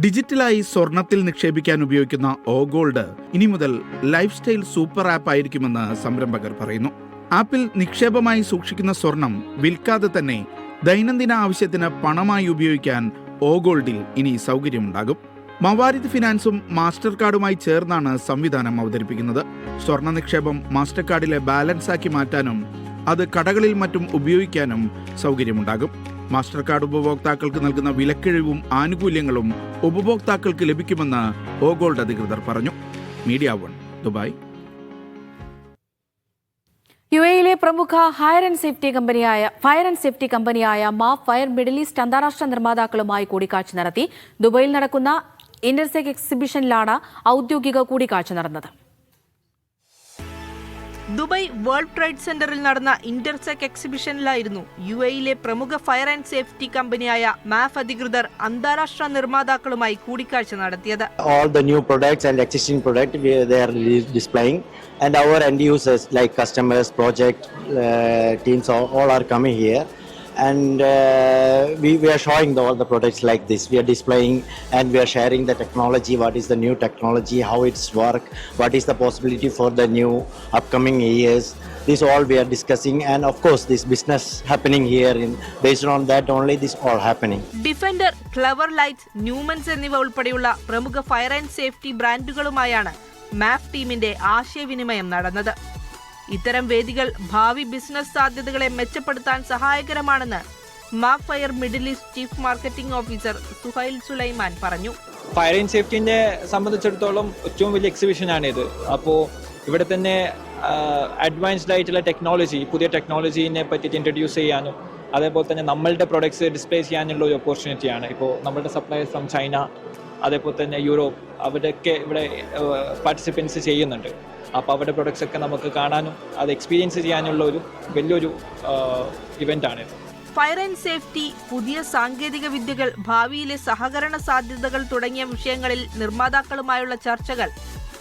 ഡിജിറ്റലായി സ്വർണത്തിൽ നിക്ഷേപിക്കാൻ ഉപയോഗിക്കുന്ന O Gold ഇനി മുതൽ ലൈഫ് സ്റ്റൈൽ സൂപ്പർ ആപ്പ് ആയിരിക്കുമെന്ന് സംരംഭകർ പറയുന്നു. ആപ്പിൽ നിക്ഷേപമായി സൂക്ഷിക്കുന്ന സ്വർണം വിൽക്കാതെ തന്നെ ദൈനംദിന ആവശ്യത്തിന് പണമായി ഉപയോഗിക്കാൻ ഓഗോൾഡിൽ ഇനി സൗകര്യമുണ്ടാകും. മവാരിദ് ഫിനാൻസും മാസ്റ്റർ കാർഡുമായി ചേർന്നാണ് സംവിധാനം അവതരിപ്പിക്കുന്നത്. സ്വർണ്ണ നിക്ഷേപം മാസ്റ്റർ കാർഡിലെ ബാലൻസ് ആക്കി മാറ്റാനും അത് കടകളിൽ മറ്റും ഉപയോഗിക്കാനും സൗകര്യമുണ്ടാകും. മാസ്റ്റർ കാർഡ് ഉപഭോക്താക്കൾക്ക് നൽകുന്ന വിലക്കിഴിവും ആനുകൂല്യങ്ങളും ഉപഭോക്താക്കൾക്ക് ലഭിക്കുമെന്ന് ഓഗോൾഡ് അധികൃതർ പറഞ്ഞു. Media 1 Dubai. യുഎയിലെ പ്രമുഖ ഫയർ ആൻഡ് സേഫ്റ്റി കമ്പനിയായ മാഫ് ഫയർ മിഡിൽ ഈസ്റ്റ് അന്താരാഷ്ട്ര നിർമ്മാതാക്കളുമായി കൂടിക്കാഴ്ച നടത്തി. ദുബായിൽ നടക്കുന്ന ഇന്റർസെക് എക്സിബിഷനിലാണ് ഔദ്യോഗിക കൂടിക്കാഴ്ച നടന്നത്. ദുബായ് വേൾഡ് ട്രേഡ് സെന്ററിൽ നടന്ന ഇന്റർസെക് എക്സിബിഷനിലായിരുന്നു യുഎയിലെ പ്രമുഖ ഫയർ ആൻഡ് സേഫ്റ്റി കമ്പനിയായ മാഫ് അധികൃതർ അന്താരാഷ്ട്ര നിർമ്മാതാക്കളുമായി കൂടിക്കാഴ്ച നടത്തിയത്. All the new products and existing product they are displaying, and our end users like customers, project teams all are coming here, and we are showing all the products like this. We are displaying and we are sharing the technology, what is the new technology, how it's work, what is the possibility for the new upcoming years. This all we are discussing, and of course this business happening here based on that only this all happening. Defender, Clever Lights, Newmans എന്നിവ ഉൾപ്പെടെയുള്ള പ്രമുഖ fire and safety ബ്രാൻഡുകളുമായാണ് Maf ടീമിന്റെ ആശയവിനിമയം നടന്നത്. ഇത്തരം വേദികൾ ഭാവി ബിസിനസ് സാധ്യതകളെ മെച്ചപ്പെടുത്താൻ സഹായകരമാണെന്ന് Maf fire Middle East chief marketing officer Suhail Sulaiman പറഞ്ഞു. ഫയർ ആൻഡ് സേഫ്റ്റിനെ സംബന്ധിച്ചിടത്തോളം ഏറ്റവും വലിയ എക്സിബിഷനാണിത്. അപ്പോൾ ഇവിടെ തന്നെ അഡ്വാൻസ്ഡ് ആയിട്ടുള്ള ടെക്നോളജി, പുതിയ ടെക്നോളജീനെ പറ്റിയിട്ട് ഇൻട്രൊഡ്യൂസ് ചെയ്യാനും അതേപോലെ തന്നെ നമ്മളുടെ പ്രൊഡക്ട്സ് ഡിസ്പ്ലേ ചെയ്യാനുള്ള ഒരു ഓപ്പർച്യൂണിറ്റിയാണ്. ഇപ്പോൾ നമ്മളുടെ സപ്ലയേഴ്സ് ഫ്രം ചൈന, അതേപോലെ തന്നെ യൂറോപ്പ്, അവരൊക്കെ ഇവിടെ പാർട്ടിസിപ്പൻസ് ചെയ്യുന്നുണ്ട്. അപ്പോൾ അവരുടെ പ്രൊഡക്ട്സ് ഒക്കെ നമുക്ക് കാണാനും അത് എക്സ്പീരിയൻസ് ചെയ്യാനുള്ള ഒരു വലിയൊരു ഇവൻ്റാണിത്. ഫയർ ആൻഡ് സേഫ്റ്റി, പുതിയ സാങ്കേതിക വിദ്യകൾ, ഭാവിയിലെ സഹകരണ സാധ്യതകൾ തുടങ്ങിയ വിഷയങ്ങളിൽ നിർമ്മാതാക്കളുമായുള്ള ചർച്ചകൾ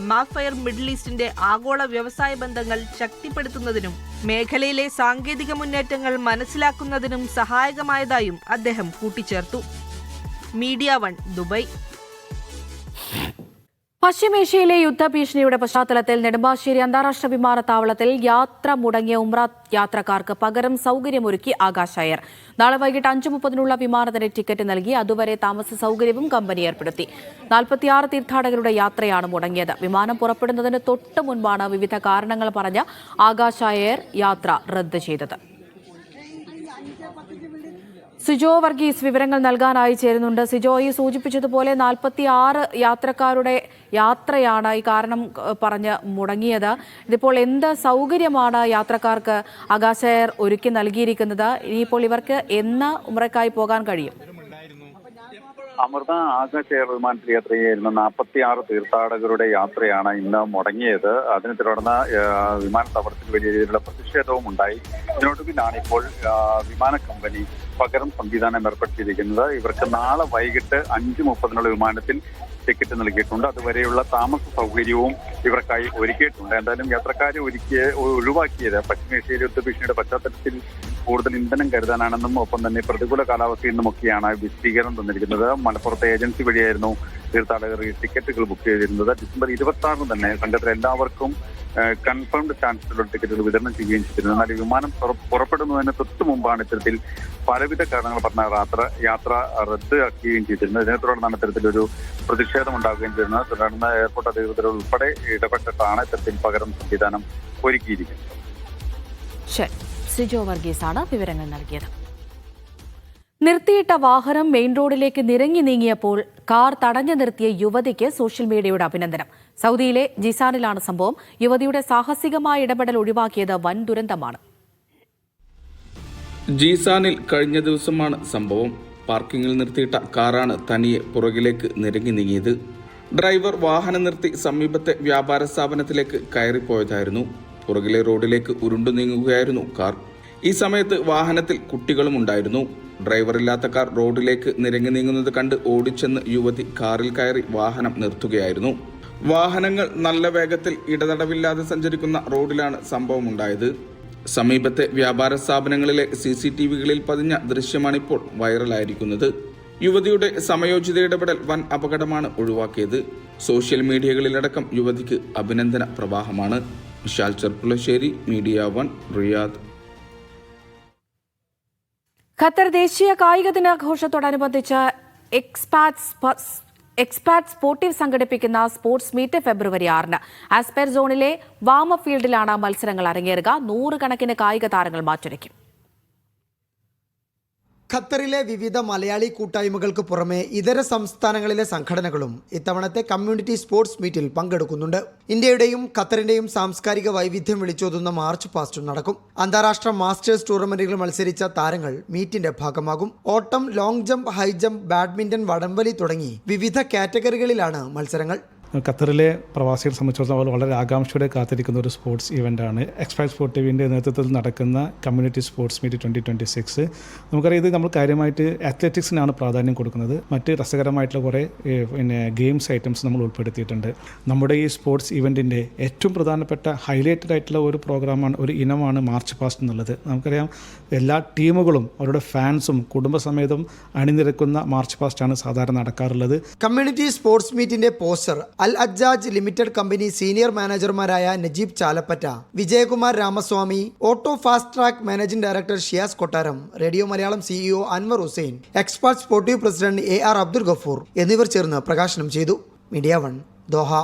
മാഫ് ഫയർ മിഡിൽ ഈസ്റ്റിന്റെ ആഗോള വ്യവസായ ബന്ധങ്ങൾ ശക്തിപ്പെടുത്തുന്നതിനും മേഖലയിലെ സാങ്കേതിക മുന്നേറ്റങ്ങൾ മനസ്സിലാക്കുന്നതിനും സഹായകമായതായും അദ്ദേഹം കൂട്ടിച്ചേർത്തു. Media 1 Dubai. പശ്ചിമേഷ്യയിലെ യുദ്ധഭീഷണിയുടെ പശ്ചാത്തലത്തിൽ നെടുമ്പാശ്ശേരി അന്താരാഷ്ട്ര വിമാനത്താവളത്തിൽ യാത്ര മുടങ്ങിയ ഉംറ യാത്രക്കാർക്ക് പകരം സൗകര്യമൊരുക്കി ആകാശ് എയർ. നാളെ വൈകിട്ട് 5:30 വിമാനത്തിന് ടിക്കറ്റ് നൽകി. അതുവരെ താമസ സൗകര്യവും കമ്പനി ഏർപ്പെടുത്തി. 46 തീർത്ഥാടകരുടെ യാത്രയാണ് മുടങ്ങിയത്. വിമാനം പുറപ്പെടുന്നതിന് തൊട്ട് മുൻപാണ് വിവിധ കാരണങ്ങൾ പറഞ്ഞ് ആകാശ് എയർ യാത്ര റദ്ദ് ചെയ്തത്. സിജോ വർഗീസ് വിവരങ്ങൾ നൽകാനായി ചേരുന്നുണ്ട്. സിജോ, ഈ സൂചിപ്പിച്ചതുപോലെ 46 യാത്രക്കാരുടെ യാത്രയാണ് ഈ കാരണം പറഞ്ഞ് മുടങ്ങിയത്. ഇതിപ്പോൾ എന്ത് സൗകര്യമാണ് യാത്രക്കാർക്ക് ആകാശ് എയർ ഒരുക്കി നൽകിയിരിക്കുന്നത്? ഇനിയിപ്പോൾ ഇവർക്ക് എന്ന് ഉംറയ്ക്കായി പോകാൻ കഴിയും? അമൃത, ആകാശ് എയർ വിമാനത്തിൽ യാത്ര ചെയ്യുന്ന 46 തീർത്ഥാടകരുടെ യാത്രയാണ് ഇന്ന് മുടങ്ങിയത്. അതിനെ തുടർന്ന് വിമാനത്താവളത്തിൽ വലിയ രീതിയിലുള്ള പ്രതിഷേധവും ഉണ്ടായി. ഇതിനൊടുവിലാണ് ഇപ്പോൾ വിമാന കമ്പനി പകരം സംവിധാനം ഏർപ്പെടുത്തിയിരിക്കുന്നത്. ഇവർക്ക് നാളെ വൈകിട്ട് 5:30 വിമാനത്തിൽ ടിക്കറ്റ് നൽകിയിട്ടുണ്ട്. അതുവരെയുള്ള താമസ സൗകര്യവും ഇവർക്കായി ഒരുക്കിയിട്ടുണ്ട്. എന്തായാലും യാത്രക്കാരെ ഒഴിവാക്കിയത് പശ്ചിമേഷ്യയിലെ യുദ്ധഭീഷണിയുടെ പശ്ചാത്തലത്തിൽ കൂടുതൽ ഇന്ധനം കരുതാനാണെന്നും ഒപ്പം തന്നെ പ്രതികൂല കാലാവസ്ഥയിൽ നിന്നുമൊക്കെയാണ് വിശദീകരണം തന്നിരിക്കുന്നത്. മലപ്പുറത്തെ ഏജൻസി വഴിയായിരുന്നു തീർത്ഥാടകർ ഈ ടിക്കറ്റുകൾ ബുക്ക് ചെയ്തിരുന്നത്. ഡിസംബർ 26 തന്നെ സംഘത്തിൽ എല്ലാവർക്കും കൺഫേംഡ് ചാൻസിലുള്ള ടിക്കറ്റുകൾ വിതരണം ചെയ്യുകയും ചെയ്തിരുന്നു. എന്നാൽ വിമാനം പുറപ്പെടുന്നതിന് തൊട്ടു മുമ്പാണ് ഇത്തരത്തിൽ പലവിധ കാരണങ്ങൾ പറഞ്ഞ യാത്ര റദ്ദാക്കുകയും ചെയ്തിരുന്നത്. ഇതിനെ തുടർന്നാണ് ഇത്തരത്തിലൊരു പ്രതിഷേധം ഉണ്ടാകുകയും ചെയ്യുന്നത്. തുടർന്ന് എയർപോർട്ട് അധികൃതർ ഉൾപ്പെടെ ഇടപെട്ടിട്ടാണ് ഇത്തരത്തിൽ പകരം സംവിധാനം ഒരുക്കിയിരിക്കുന്നത്. സിജോ വർഗീസാണ് വിവരങ്ങൾ നൽകിയത്. നിർത്തിയിട്ട വാഹനം മെയിൻ റോഡിലേക്ക് നിരങ്ങി നീങ്ങിയപ്പോൾ കാർ തടഞ്ഞു നിർത്തിയ യുവതിക്ക് സോഷ്യൽ മീഡിയയുടെ അഭിനന്ദനം. സൗദിയിലെ ജിസാനിലാണ് സംഭവം. യുവതിയുടെ സാഹസികമായ ഇടപെടൽ ഒഴിവാക്കിയത് വൻ ദുരന്തമാണ്. ജീസാനിൽ കഴിഞ്ഞ ദിവസമാണ് സംഭവം. പാർക്കിങ്ങിൽ നിർത്തിയിട്ട കാറാണ് തനിയെ പുറകിലേക്ക് നിരങ്ങി നീങ്ങിയത്. ഡ്രൈവർ വാഹനം നിർത്തി സമീപത്തെ വ്യാപാര സ്ഥാപനത്തിലേക്ക് കയറിപ്പോയതായിരുന്നു. പുറകിലെ റോഡിലേക്ക് ഉരുണ്ടു നീങ്ങുകയായിരുന്നു കാർ. ഈ സമയത്ത് വാഹനത്തിൽ കുട്ടികളും ഉണ്ടായിരുന്നു. ഡ്രൈവറില്ലാത്ത കാർ റോഡിലേക്ക് നിരങ്ങി നീങ്ങുന്നത് കണ്ട് ഓടിച്ചെന്ന് യുവതി കാറിൽ കയറി വാഹനം നിർത്തുകയായിരുന്നു. വാഹനങ്ങൾ നല്ല വേഗത്തിൽ ഇടതടവില്ലാതെ സഞ്ചരിക്കുന്ന റോഡിലാണ് സംഭവമുണ്ടായത്. സമീപത്തെ വ്യാപാര സ്ഥാപനങ്ങളിലെ CCTVകളിൽ പതിഞ്ഞ ദൃശ്യമാണിപ്പോൾ വൈറലായിരിക്കുന്നത്. യുവതിയുടെ സമയോചിത ഇടപെടൽ വൻ അപകടമാണ് ഒഴിവാക്കിയത്. സോഷ്യൽ മീഡിയകളിലടക്കം യുവതിക്ക് അഭിനന്ദന പ്രവാഹമാണ്. Vishal Cherpulassery, media 1, Riyadh. Qatar ദേശീയ കായിക ദിനാഘോഷത്തോടനുബന്ധിച്ച് എക്സ്പാറ്റ് സ്പോർട്ടീവ് സംഘടിപ്പിക്കുന്ന സ്പോർട്സ് മീറ്റ് ഫെബ്രുവരി 6-ന് ആസ്പെയർ സോണിലെ വാമപ്പ് ഫീൽഡിലാണ് മത്സരങ്ങൾ അരങ്ങേറുക. 100 കണക്കിന് കായിക താരങ്ങൾ മാറ്റുരയ്ക്കും. ഖത്തറിലെ വിവിധ മലയാളി കൂട്ടായ്മകൾക്ക് പുറമെ ഇതര സംസ്ഥാനങ്ങളിലെ സംഘടനകളും ഇത്തവണത്തെ കമ്മ്യൂണിറ്റി സ്പോർട്സ് മീറ്റിൽ പങ്കെടുക്കുന്നുണ്ട്. ഇന്ത്യയുടെയും ഖത്തറിന്റെയും സാംസ്കാരിക വൈവിധ്യം വിളിച്ചോതുന്ന മാർച്ച് പാസ്റ്റും നടക്കും. അന്താരാഷ്ട്ര മാസ്റ്റേഴ്സ് ടൂർണമെന്റുകൾ മത്സരിച്ച താരങ്ങൾ മീറ്റിന്റെ ഭാഗമാകും. ഓട്ടം, long jump, high jump, badminton, വടംവലി തുടങ്ങി വിവിധ കാറ്റഗറികളിലാണ് മത്സരങ്ങൾ. ഖത്തറിലെ പ്രവാസികളെ സംബന്ധിച്ചിടത്തോളം വളരെ ആകാംക്ഷയോടെ കാത്തിരിക്കുന്ന ഒരു സ്പോർട്സ് ഇവൻ്റാണ് എക്സ്പാറ്റ് സ്പോർട്ടീവിൻ്റെ നേതൃത്വത്തിൽ നടക്കുന്ന കമ്മ്യൂണിറ്റി സ്പോർട്സ് മീറ്റ് 2026. നമുക്കറിയാം, ഇത് നമ്മൾ കാര്യമായിട്ട് അത്ലറ്റിക്സിനാണ് പ്രാധാന്യം കൊടുക്കുന്നത്. മറ്റ് രസകരമായിട്ടുള്ള കുറേ ഗെയിംസ് ഐറ്റംസ് നമ്മൾ ഉൾപ്പെടുത്തിയിട്ടുണ്ട്. നമ്മുടെ ഈ സ്പോർട്സ് ഇവൻറ്റിൻ്റെ ഏറ്റവും പ്രധാനപ്പെട്ട ഹൈലൈറ്റഡ് ആയിട്ടുള്ള ഒരു പ്രോഗ്രാമാണ്, ഒരു ഇനമാണ് മാർച്ച് പാസ്റ്റ് എന്നുള്ളത്. നമുക്കറിയാം, എല്ലാ ടീമുകളും അവരുടെ ഫാൻസും കുടുംബസമേതം അണിനിരക്കുന്ന മാർച്ച് പാസ്റ്റാണ് സാധാരണ നടക്കാറുള്ളത്. കമ്മ്യൂണിറ്റി സ്പോർട്സ് മീറ്റിന്റെ poster Al Ajjaj limited company senior മാനേജർമാരായ Najeeb Chalappatta, Vijayakumar Ramaswamy, auto fast track managing director Shiyas Kottaram, radio Malayalam CEO Anwar Hussain, Expat Sportive president AR Abdul Gafoor എന്നിവർ ചേർന്ന് പ്രകാശനം ചെയ്തു. Media 1 Doha.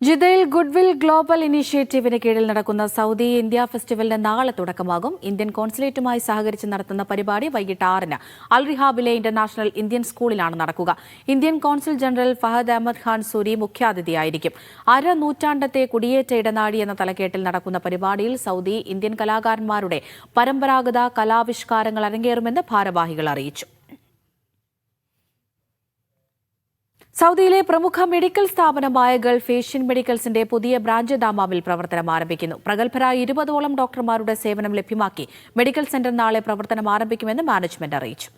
ജിദ്ദയിൽ ഗുഡ്വിൽ ഗ്ലോബൽ ഇനീഷ്യേറ്റീവിന് കീഴിൽ നടക്കുന്ന സൗദി ഇന്ത്യ ഫെസ്റ്റിവലിന് നാളെ തുടക്കമാകും. ഇന്ത്യൻ കോൺസുലേറ്റുമായി സഹകരിച്ച് നടത്തുന്ന പരിപാടി വൈകിട്ട് 6-ന് അൽ റിഹാബിലെ ഇന്റർനാഷണൽ ഇന്ത്യൻ സ്കൂളിലാണ് നടക്കുക. Indian consul general Fahad Ahmed Khan Suri മുഖ്യാതിഥിയായിരിക്കും. നൂറ്റാണ്ടത്തെ കുടിയേറ്റ ഇടനാഴി എന്ന തലക്കെട്ടിൽ നടക്കുന്ന പരിപാടിയിൽ സൗദി ഇന്ത്യൻ കലാകാരന്മാരുടെ പരമ്പരാഗത കലാവിഷ്കാരങ്ങൾ അരങ്ങേറുമെന്ന് ഭാരവാഹികൾ അറിയിച്ചു. സൗദിയിലെ പ്രമുഖ മെഡിക്കൽ സ്ഥാപനമായ ഗൾഫ് ഏഷ്യൻ മെഡിക്കൽസിന്റെ പുതിയ ബ്രാഞ്ച് ദമാമിൽ പ്രവർത്തനം ആരംഭിക്കുന്നു. പ്രഗത്ഭരായ 20ഓളം ഡോക്ടർമാരുടെ സേവനം ലഭ്യമാക്കി മെഡിക്കൽ സെന്റർ നാളെ പ്രവർത്തനം ആരംഭിക്കുമെന്ന് മാനേജ്മെന്റ് അറിയിച്ചു.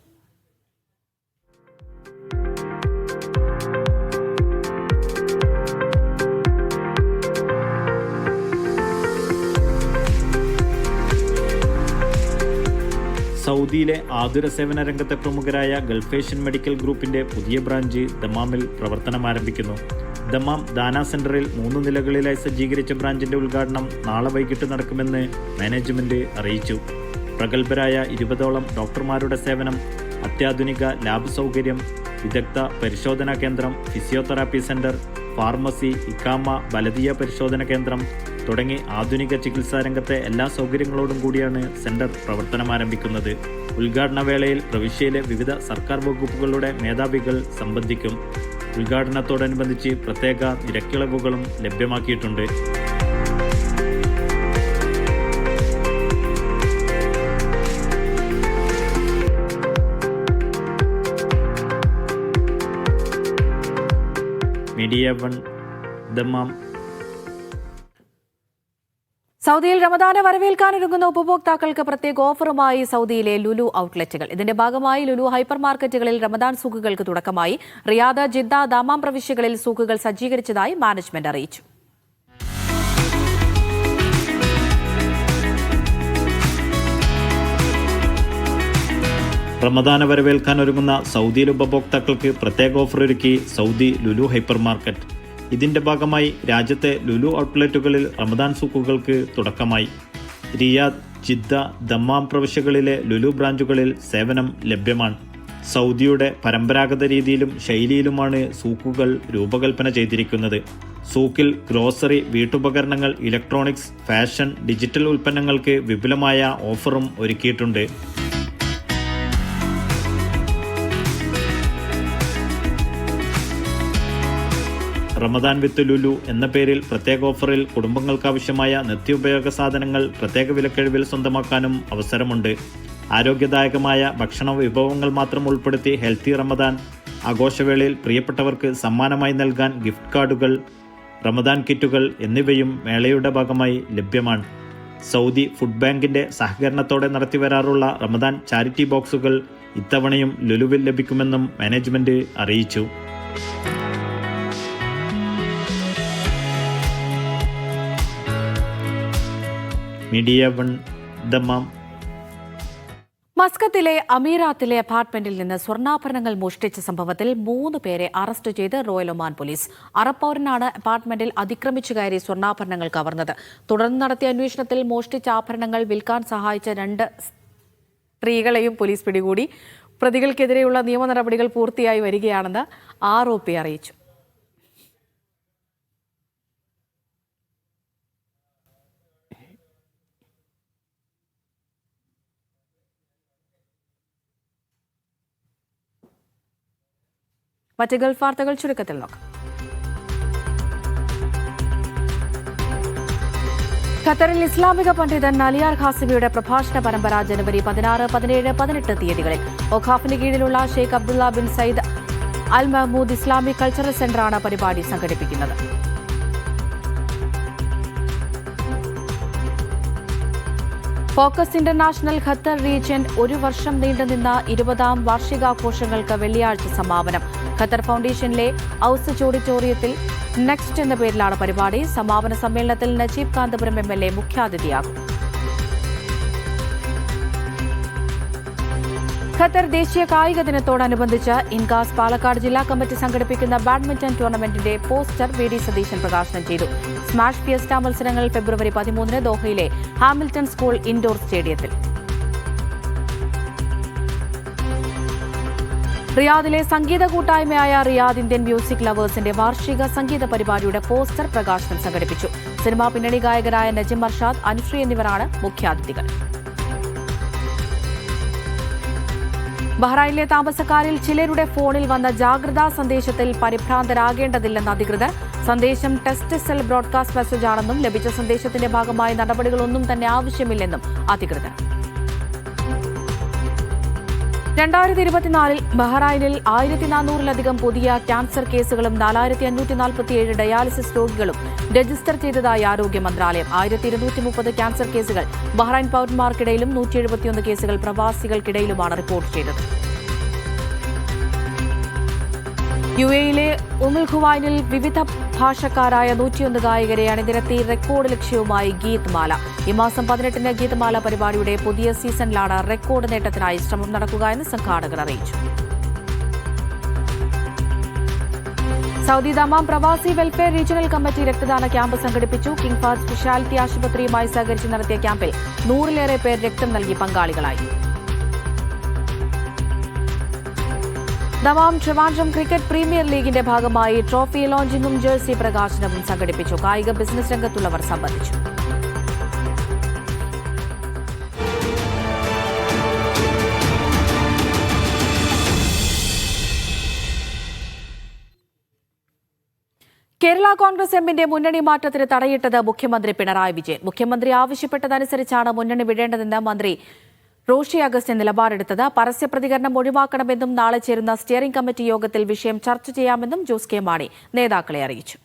സൗദിയിലെ ആതുര സേവന രംഗത്തെ പ്രമുഖരായ ഗൾഫ് ഏഷ്യൻ മെഡിക്കൽ ഗ്രൂപ്പിന്റെ പുതിയ ബ്രാഞ്ച് ദമാമിൽ പ്രവർത്തനം ആരംഭിക്കുന്നു. ദമാം ദാന സെന്ററിൽ 3 നിലകളിലായി സജ്ജീകരിച്ച ബ്രാഞ്ചിന്റെ ഉദ്ഘാടനം നാളെ വൈകിട്ട് നടക്കുമെന്ന് മാനേജ്മെന്റ് അറിയിച്ചു. പ്രഗത്ഭരായ 20ഓളം ഡോക്ടർമാരുടെ സേവനം, അത്യാധുനിക ലാബ് സൗകര്യം, വിദഗ്ധ പരിശോധനാ കേന്ദ്രം, ഫിസിയോതെറാപ്പി സെന്റർ, ഫാർമസി, ഇക്കാമ, ബലദീയ പരിശോധന കേന്ദ്രം തുടങ്ങി ആധുനിക ചികിത്സാ രംഗത്തെ എല്ലാ സൗകര്യങ്ങളോടും കൂടിയാണ് സെന്റർ പ്രവർത്തനം ആരംഭിക്കുന്നത്. ഉദ്ഘാടന വേളയിൽ പ്രവിശ്യയിലെ വിവിധ സർക്കാർ വകുപ്പുകളുടെ മേധാവികൾ സംബന്ധിക്കും. ഉദ്ഘാടനത്തോടനുബന്ധിച്ച് പ്രത്യേക നിരക്കിളവുകളും ലഭ്യമാക്കിയിട്ടുണ്ട്. Media 1 Dammam. സൗദിയിൽ റമദാനെ വരവേൽക്കാനൊരുങ്ങുന്ന ഉപഭോക്താക്കൾക്ക് പ്രത്യേക ഓഫറുമായി സൗദിയിലെ ലുലു ഔട്ട്ലെറ്റുകൾ. ഇതിന്റെ ഭാഗമായി ലുലു ഹൈപ്പർ മാർക്കറ്റുകളിൽ റമദാൻ സൂക്കുകൾക്ക് തുടക്കമായി. റിയാദ്, ജിദ്ദ, ദമാം പ്രവിശ്യകളിൽ സൂക്കുകൾ സജ്ജീകരിച്ചതായി മാനേജ്മെന്റ് അറിയിച്ചു. റമദാനെ വരവേൽക്കാനൊരുങ്ങുന്ന സൗദിയിലെ ഉപഭോക്താക്കൾക്ക് പ്രത്യേക ഓഫർ ഒരുക്കി സൗദി ലുലു ഹൈപ്പർ മാർക്കറ്റ്. ഇതിന്റെ ഭാഗമായി രാജ്യത്തെ ലുലു ഔട്ട്ലെറ്റുകളിൽ റമദാൻ സൂക്കുകൾക്ക് തുടക്കമായി. റിയാദ്, ജിദ്ദ, ദമ്മാം പ്രവിശ്യകളിലെ ലുലു ബ്രാഞ്ചുകളിൽ സേവനം ലഭ്യമാണ്. സൗദിയുടെ പരമ്പരാഗത രീതിയിലും ശൈലിയിലുമാണ് സൂക്കുകൾ രൂപകൽപ്പന ചെയ്തിരിക്കുന്നത്. സൂക്കിൽ ഗ്രോസറി, വീട്ടുപകരണങ്ങൾ, ഇലക്ട്രോണിക്സ്, ഫാഷൻ, ഡിജിറ്റൽ ഉൽപ്പന്നങ്ങൾക്ക് വിപുലമായ ഓഫറും ഒരുക്കിയിട്ടുണ്ട്. റമദാൻ വിത്ത് ലുലു എന്ന പേരിൽ പ്രത്യേക ഓഫറിൽ കുടുംബങ്ങൾക്കാവശ്യമായ നിത്യോപയോഗ സാധനങ്ങൾ പ്രത്യേക വിലക്കിഴിവിൽ സ്വന്തമാക്കാനും അവസരമുണ്ട്. ആരോഗ്യദായകമായ ഭക്ഷണ വിഭവങ്ങൾ മാത്രം ഉൾപ്പെടുത്തി ഹെൽത്തി റമദാൻ ആഘോഷവേളയിൽ പ്രിയപ്പെട്ടവർക്ക് സമ്മാനമായി നൽകാൻ ഗിഫ്റ്റ് കാർഡുകൾ, റമദാൻ കിറ്റുകൾ എന്നിവയും മേളയുടെ ഭാഗമായി ലഭ്യമാണ്. സൗദി ഫുഡ് ബാങ്കിന്റെ സഹകരണത്തോടെ നടത്തിവരാറുള്ള റമദാൻ ചാരിറ്റി ബോക്സുകൾ ഇത്തവണയും ലുലുവിൽ ലഭിക്കുമെന്നും മാനേജ്മെന്റ് അറിയിച്ചു. Media 1 Dammam. മസ്കത്തിലെ അമീറാത്തിലെ അപ്പാർട്ട്മെന്റിൽ നിന്ന് സ്വർണ്ണാഭരണങ്ങൾ മോഷ്ടിച്ച സംഭവത്തിൽ 3 പേരെ അറസ്റ്റ് ചെയ്ത് റോയൽ ഒമാൻ പോലീസ്. അറബ് പൗരനാണ് അപ്പാർട്ട്മെന്റിൽ അതിക്രമിച്ചു കയറി സ്വർണ്ണാഭരണങ്ങൾ കവർന്നത്. തുടർന്ന് നടത്തിയ അന്വേഷണത്തിൽ മോഷ്ടിച്ച ആഭരണങ്ങൾ വിൽക്കാൻ സഹായിച്ച 2 സ്ത്രീകളെയും പോലീസ് പിടികൂടി. പ്രതികൾക്കെതിരെയുള്ള നിയമ നടപടികൾ പൂർത്തിയായി വരികയാണെന്ന് ROP അറിയിച്ചു. മറ്റ് ഗൾഫ് വാർത്തകൾ ചുരുക്കത്തിൽ നോക്കാം. ഖത്തറിൽ ഇസ്ലാമിക പണ്ഡിതൻ അലിയാർ ഖാസിമിയുടെ പ്രഭാഷണ പരമ്പര ജനുവരി 16, 17, 18 തീയതികളിൽ ഒഖാഫിന് കീഴിലുള്ള ഷെയ്ഖ് അബ്ദുള്ള ബിൻ സയ്യിദ് അൽ മഹ്മൂദ് ഇസ്ലാമിക് കൾച്ചറൽ സെന്ററാണ് പരിപാടി സംഘടിപ്പിക്കുന്നത്. ഫോക്കസ് ഇന്റർനാഷണൽ ഖത്തർ റീജിയൻ 1 വർഷം നീണ്ടുനിന്ന 20ാം വാർഷികാഘോഷങ്ങൾക്ക് വെള്ളിയാഴ്ച സമാപനം. ഖത്തർ ഫൗണ്ടേഷനിലെ ഔസച്ച് ഓഡിറ്റോറിയത്തിൽ നെക്സ്റ്റ് എന്ന പേരിലാണ് പരിപാടി. സമാപന സമ്മേളനത്തിൽ നജീബ് കാന്തപുരം MLA മുഖ്യാതിഥിയാകും. ഖത്തർ ദേശീയ കായിക ദിനത്തോടനുബന്ധിച്ച് ഇൻകാസ് പാലക്കാട് ജില്ലാ കമ്മിറ്റി സംഘടിപ്പിക്കുന്ന ബാഡ്മിന്റൺ ടൂർണമെന്റിന്റെ പോസ്റ്റർ VD സതീശൻ പ്രകാശനം ചെയ്തു. സ്മാഷ് ഫിയസ്റ്റ മത്സരങ്ങൾ ഫെബ്രുവരി 13 ദോഹയിലെ ഹാമിൽട്ടൺ സ്കൂൾ ഇൻഡോർ സ്റ്റേഡിയത്തിൽ. റിയാദിലെ സംഗീത കൂട്ടായ്മയായ റിയാദ് ഇന്ത്യൻ മ്യൂസിക് ലവേഴ്സിന്റെ വാർഷിക സംഗീത പരിപാടിയുടെ പോസ്റ്റർ പ്രകാശനം സംഘടിപ്പിച്ചു. സിനിമാ പിന്നണി ഗായകരായ നജിം അർഷാദ്, അനുശ്രീ എന്നിവരാണ് മുഖ്യാതിഥികൾ. ബഹ്റൈനിലെ താമസക്കാരിൽ ചിലരുടെ ഫോണിൽ വന്ന ജാഗ്രതാ സന്ദേശത്തിൽ പരിഭ്രാന്തരാകേണ്ടതില്ലെന്ന് അധികൃതർ. സന്ദേശം ടെസ്റ്റ് സെൽ ബ്രോഡ്കാസ്റ്റ് മെസ്സേജാണെന്നും ലഭിച്ച സന്ദേശത്തിന്റെ ഭാഗമായി നടപടികളൊന്നും തന്നെ ആവശ്യമില്ലെന്നും അധികൃതർ. 2024 ബഹ്റൈനിൽ 1400-ലധികം പുതിയ ക്യാൻസർ കേസുകളും 4547 ഡയാലിസിസ് രോഗികളും രജിസ്റ്റർ ചെയ്തതായി ആരോഗ്യ മന്ത്രാലയം. 1230 ക്യാൻസർ കേസുകൾ ബഹ്റൈൻ പൌരന്മാർക്കിടയിലും 171 കേസുകൾ പ്രവാസികൾക്കിടയിലുമാണ് റിപ്പോർട്ട് ചെയ്തത്. UAE-യിലെ ഉമുൽ ഖുവൈനിൽ വിവിധ ഭാഷക്കാരായ 101 ഗായകരെ അണിനിരത്തി റെക്കോർഡ് ലക്ഷ്യവുമായി ഗീത് മാല. ഈ മാസം 18-ന് ഗീത് മാല പരിപാടിയുടെ പുതിയ സീസണിലാണ് റെക്കോർഡ് നേട്ടത്തിനായി ശ്രമം നടക്കുക എന്ന് സംഘാടകർ അറിയിച്ചു. സൗദി ദമാം പ്രവാസി വെൽഫെയർ റീജിയണൽ കമ്മിറ്റി രക്തദാന ക്യാമ്പ് സംഘടിപ്പിച്ചു. കിങ് ഫഹദ് സ്പെഷ്യാലിറ്റി ആശുപത്രിയുമായി സഹകരിച്ച് നടത്തിയ ക്യാമ്പിൽ 100-ലേറെ പേർ രക്തം നൽകി പങ്കാളികളായി. ദമാം ട്രിവാൻഡ്രം ക്രിക്കറ്റ് പ്രീമിയർ ലീഗിന്റെ ഭാഗമായി ട്രോഫി ലോഞ്ചിങ്ങും ജേഴ്സി പ്രകാശനവും സംഘടിപ്പിച്ചു. കായിക ബിസിനസ് രംഗത്തുള്ളവർ സംബന്ധിച്ചു. കേരള കോൺഗ്രസ് എമ്മിന്റെ മുന്നണി മാറ്റത്തിന് തടയിട്ടത് മുഖ്യമന്ത്രി പിണറായി വിജയൻ. മുഖ്യമന്ത്രി ആവശ്യപ്പെട്ടതനുസരിച്ചാണ് മുന്നണി വിടേണ്ടതെന്ന് മന്ത്രി റോഷി അഗസ്റ്റിൻ നിലപാടെടുത്തത്. പരസ്യ പ്രതികരണം ഒഴിവാക്കണമെന്നും നാളെ ചേരുന്ന സ്റ്റിയറിംഗ് കമ്മിറ്റി യോഗത്തിൽ വിഷയം ചർച്ച ചെയ്യാമെന്നും ജോസ് കെ മാണി നേതാക്കളെ അറിയിച്ചു.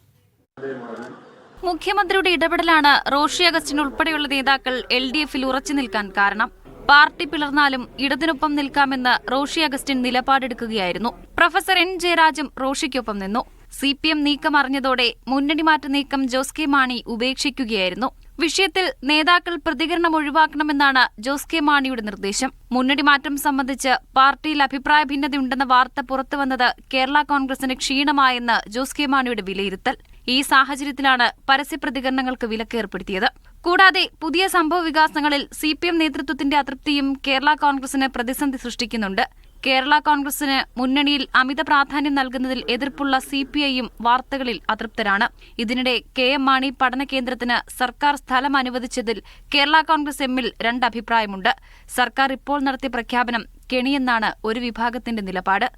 മുഖ്യമന്ത്രിയുടെ ഇടപെടലാണ് റോഷി അഗസ്റ്റിൻ ഉൾപ്പെടെയുള്ള നേതാക്കൾ LDF-ൽ ഉറച്ചു നിൽക്കാൻ കാരണം. പാർട്ടി പിളർന്നാലും ഇടതിനൊപ്പം നിൽക്കാമെന്ന് റോഷി അഗസ്റ്റിൻ നിലപാടെടുക്കുകയായിരുന്നു. പ്രൊഫസർ N ജയരാജും റോഷിക്കൊപ്പം നിന്നു. CPM നീക്കം അറിഞ്ഞതോടെ മുന്നണി മാറ്റ നീക്കം ജോസ് കെ മാണി ഉപേക്ഷിക്കുകയായിരുന്നു. വിഷയത്തിൽ നേതാക്കൾ പ്രതികരണം ഒഴിവാക്കണമെന്നാണ് ജോസ് കെ മാണിയുടെ നിർദ്ദേശം. മുന്നണി മാറ്റം സംബന്ധിച്ച് പാർട്ടിയിൽ അഭിപ്രായ ഭിന്നതയുണ്ടെന്ന വാർത്ത പുറത്തുവന്നത് കേരള കോൺഗ്രസിന് ക്ഷീണമായെന്ന് ജോസ് കെ മാണിയുടെ വിലയിരുത്തൽ. ഈ സാഹചര്യത്തിലാണ് പരസ്യ പ്രതികരണങ്ങൾക്ക് വിലക്ക് ഏർപ്പെടുത്തിയത്. കൂടാതെ പുതിയ സംഭവ വികാസങ്ങളിൽ CPM നേതൃത്വത്തിന്റെ അതൃപ്തിയും കേരള കോൺഗ്രസിന് പ്രതിസന്ധി സൃഷ്ടിക്കുന്നുണ്ട്. കേരള കോൺഗ്രസിന് മുന്നണിയിൽ അമിത പ്രാധാന്യം നൽകുന്നതിൽ എതിർപ്പുള്ള CPI-യും വാർത്തകളിൽ അതൃപ്തരാണ്. ഇതിനിടെ KM മാണി പഠന കേന്ദ്രത്തിന് സർക്കാർ സ്ഥലം അനുവദിച്ചതിൽ കേരള കോൺഗ്രസ് എമ്മിൽ 2 അഭിപ്രായമുണ്ട്. സർക്കാർ ഇപ്പോൾ നടത്തിയ പ്രഖ്യാപനം കെണിയെന്നാണ് ഒരു വിഭാഗത്തിന്റെ നിലപാട്.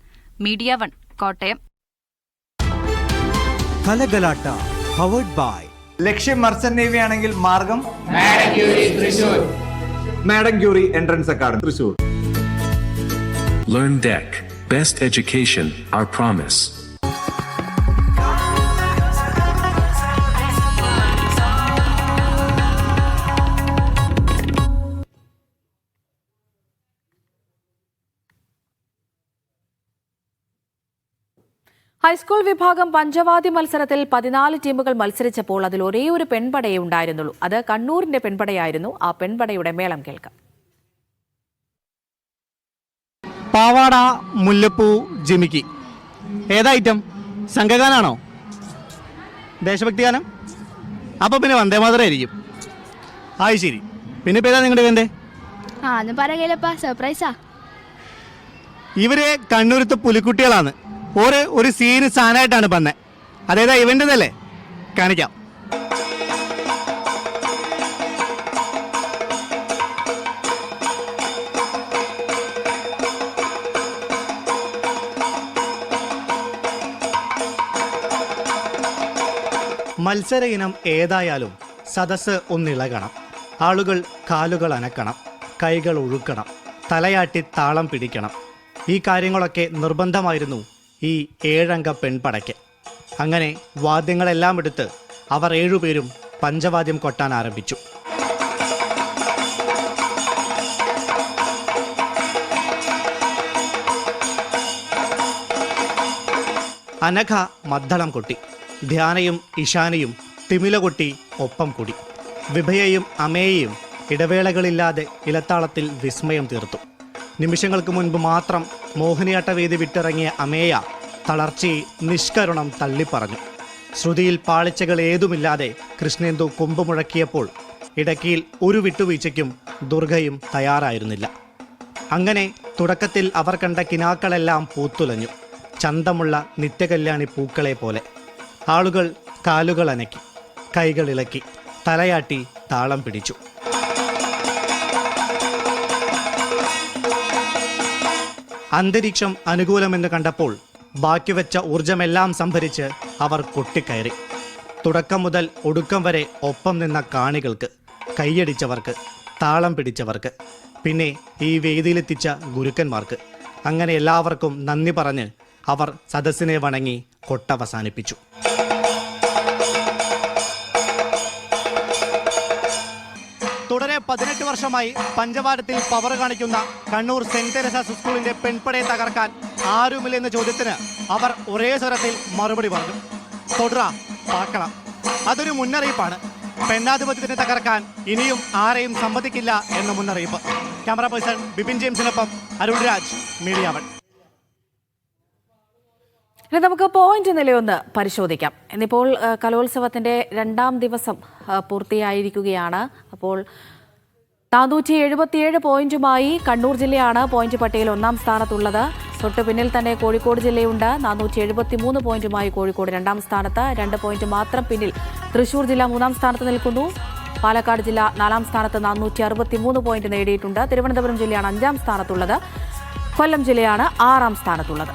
മീഡിയ 1 കോട്ടയം. കലഗലാട്ട പവർഡ് ബൈ ലക്ഷ്യം മർച്ചന്റ് നേവി ആണെങ്കിൽ മാർഗം madam Curie entrance academy Thrissur. Learn Deck. Best education, our promise. High school വിഭാഗം പഞ്ചവാദി മത്സരത്തിൽ 14 ടീമുകൾ മത്സരിച്ചപ്പോൾ അതിൽ ഒരേ ഒരു പെൺപടയേ ഉണ്ടായിരുന്നുള്ളൂ. അത് കണ്ണൂരിന്റെ പെൺപടയായിരുന്നു. ആ പെൺപടയുടെ മേളം കേൾക്കാം. പാവാട, മുല്ലപ്പൂ, ജിമിക്കി. ഏതാ ഐറ്റം? സംഘഗാനാണോ? ദേശഭക്തി ഗാനം? അപ്പോൾ പിന്നെ വന്ദേമാതരമായിരിക്കും. ആയി ശരി. പിന്നെ ഇപ്പോൾ ഏതാ നിങ്ങളുടെ വേണ്ടേ? പറയലപ്പാ സർപ്രൈസാ. ഇവര് കണ്ണൂരത്ത് പുലിക്കുട്ടികളാണ്. ഒരു സീന് സാധനമായിട്ടാണ് വന്നത്. അതേതാ ഇവൻ്റെതല്ലേ? കാണിക്കാം. മത്സര ഇനം ഏതായാലും സദസ്സ് ഒന്നിളകണം. ആളുകൾ കാലുകൾ അനക്കണം, കൈകൾ ഒഴുക്കണം, തലയാട്ടി താളം പിടിക്കണം. ഈ കാര്യങ്ങളൊക്കെ നിർബന്ധമായിരുന്നു ഈ 7 അംഗ പെൺപടയ്ക്ക്. അങ്ങനെ വാദ്യങ്ങളെല്ലാം എടുത്ത് അവർ 7 പേരും പഞ്ചവാദ്യം കൊട്ടാൻ ആരംഭിച്ചു. അനഘ മദ്ദളം കൊട്ടി, ധ്യാനയും ഇഷാനയും തിമില കൊട്ടി ഒപ്പം കൂടി. വിഭയയും അമേയയും ഇടവേളകളില്ലാതെ ഇലത്താളത്തിൽ വിസ്മയം തീർത്തു. നിമിഷങ്ങൾക്ക് മുൻപ് മാത്രം മോഹിനിയാട്ടവേദി വിട്ടിറങ്ങിയ അമേയ തളർച്ചയെ നിഷ്കരുണം തള്ളിപ്പറഞ്ഞു. ശ്രുതിയിൽ പാളിച്ചകൾ ഏതുമില്ലാതെ കൃഷ്ണേന്ദു കൊമ്പ് മുഴക്കിയപ്പോൾ ഇടയ്ക്കിൽ ഒരു വിട്ടുവീഴ്ചയ്ക്കും ദുർഗയും തയ്യാറായിരുന്നില്ല. അങ്ങനെ തുടക്കത്തിൽ അവർ കണ്ട കിനാക്കളെല്ലാം പൂത്തുലഞ്ഞു, ചന്തമുള്ള നിത്യകല്യാണി പൂക്കളെ പോലെ. ആളുകൾ കാലുകൾ അനക്കി, കൈകൾ ഇളക്കി, തലയാട്ടി താളം പിടിച്ചു. അന്തരീക്ഷം അനുകൂലമെന്ന് കണ്ടപ്പോൾ ബാക്കി വെച്ച ഊർജമെല്ലാം സംഭരിച്ച് അവർ കൊട്ടിക്കയറി. തുടക്കം മുതൽ ഒടുക്കം വരെ ഒപ്പം നിന്ന കാണികൾക്ക്, കൈയടിച്ചവർക്ക്, താളം പിടിച്ചവർക്ക്, പിന്നെ ഈ വേദിയിലെത്തിച്ച ഗുരുക്കന്മാർക്ക്, അങ്ങനെ എല്ലാവർക്കും നന്ദി പറഞ്ഞ് അവർ സദസ്സിനെ വണങ്ങി കൊട്ടവസാനിപ്പിച്ചു. തുടരെ 18 വർഷമായി പഞ്ചവാരത്തിൽ പവർ കാണിക്കുന്ന കണ്ണൂർ സെന്റ് തെരേസാസ് സ്കൂളിന്റെ പെൺപടയെ തകർക്കാൻ ആരുമില്ലെന്ന ചോദ്യത്തിന് അവർ ഒരേ സ്വരത്തിൽ മറുപടി പറഞ്ഞു. തൊടുക, പാക്കണം. അതൊരു മുന്നറിയിപ്പാണ്. പെണ്ണാധിപത്യത്തിനെ തകർക്കാൻ ഇനിയും ആരെയും സമ്മതിക്കില്ല എന്ന മുന്നറിയിപ്പ്. ക്യാമറ പേഴ്സൺ ബിപിൻ ജെയിംസിനൊപ്പം അരുൺരാജ്, മീഡിയ 1. ഇനി നമുക്ക് പോയിന്റ് നിലയൊന്ന് പരിശോധിക്കാം. ഇന്നിപ്പോൾ കലോത്സവത്തിന്റെ 2ാം ദിവസം പൂർത്തിയായിരിക്കുകയാണ്. അപ്പോൾ 477 പോയിന്റുമായി കണ്ണൂർ ജില്ലയാണ് പോയിന്റ് പട്ടികയിൽ 1ാം സ്ഥാനത്തുള്ളത്. തൊട്ട് പിന്നിൽ തന്നെ കോഴിക്കോട് ജില്ലയുണ്ട്. 473 പോയിന്റുമായി കോഴിക്കോട് 2ാം സ്ഥാനത്ത്. 2 പോയിന്റ് മാത്രം പിന്നിൽ തൃശൂർ ജില്ല 3ാം സ്ഥാനത്ത് നിൽക്കുന്നു. പാലക്കാട് ജില്ല 4ാം സ്ഥാനത്ത് 463 പോയിന്റ് നേടിയിട്ടുണ്ട്. തിരുവനന്തപുരം ജില്ലയാണ് 5ാം സ്ഥാനത്തുള്ളത്. കൊല്ലം ജില്ലയാണ് 6ാം സ്ഥാനത്തുള്ളത്.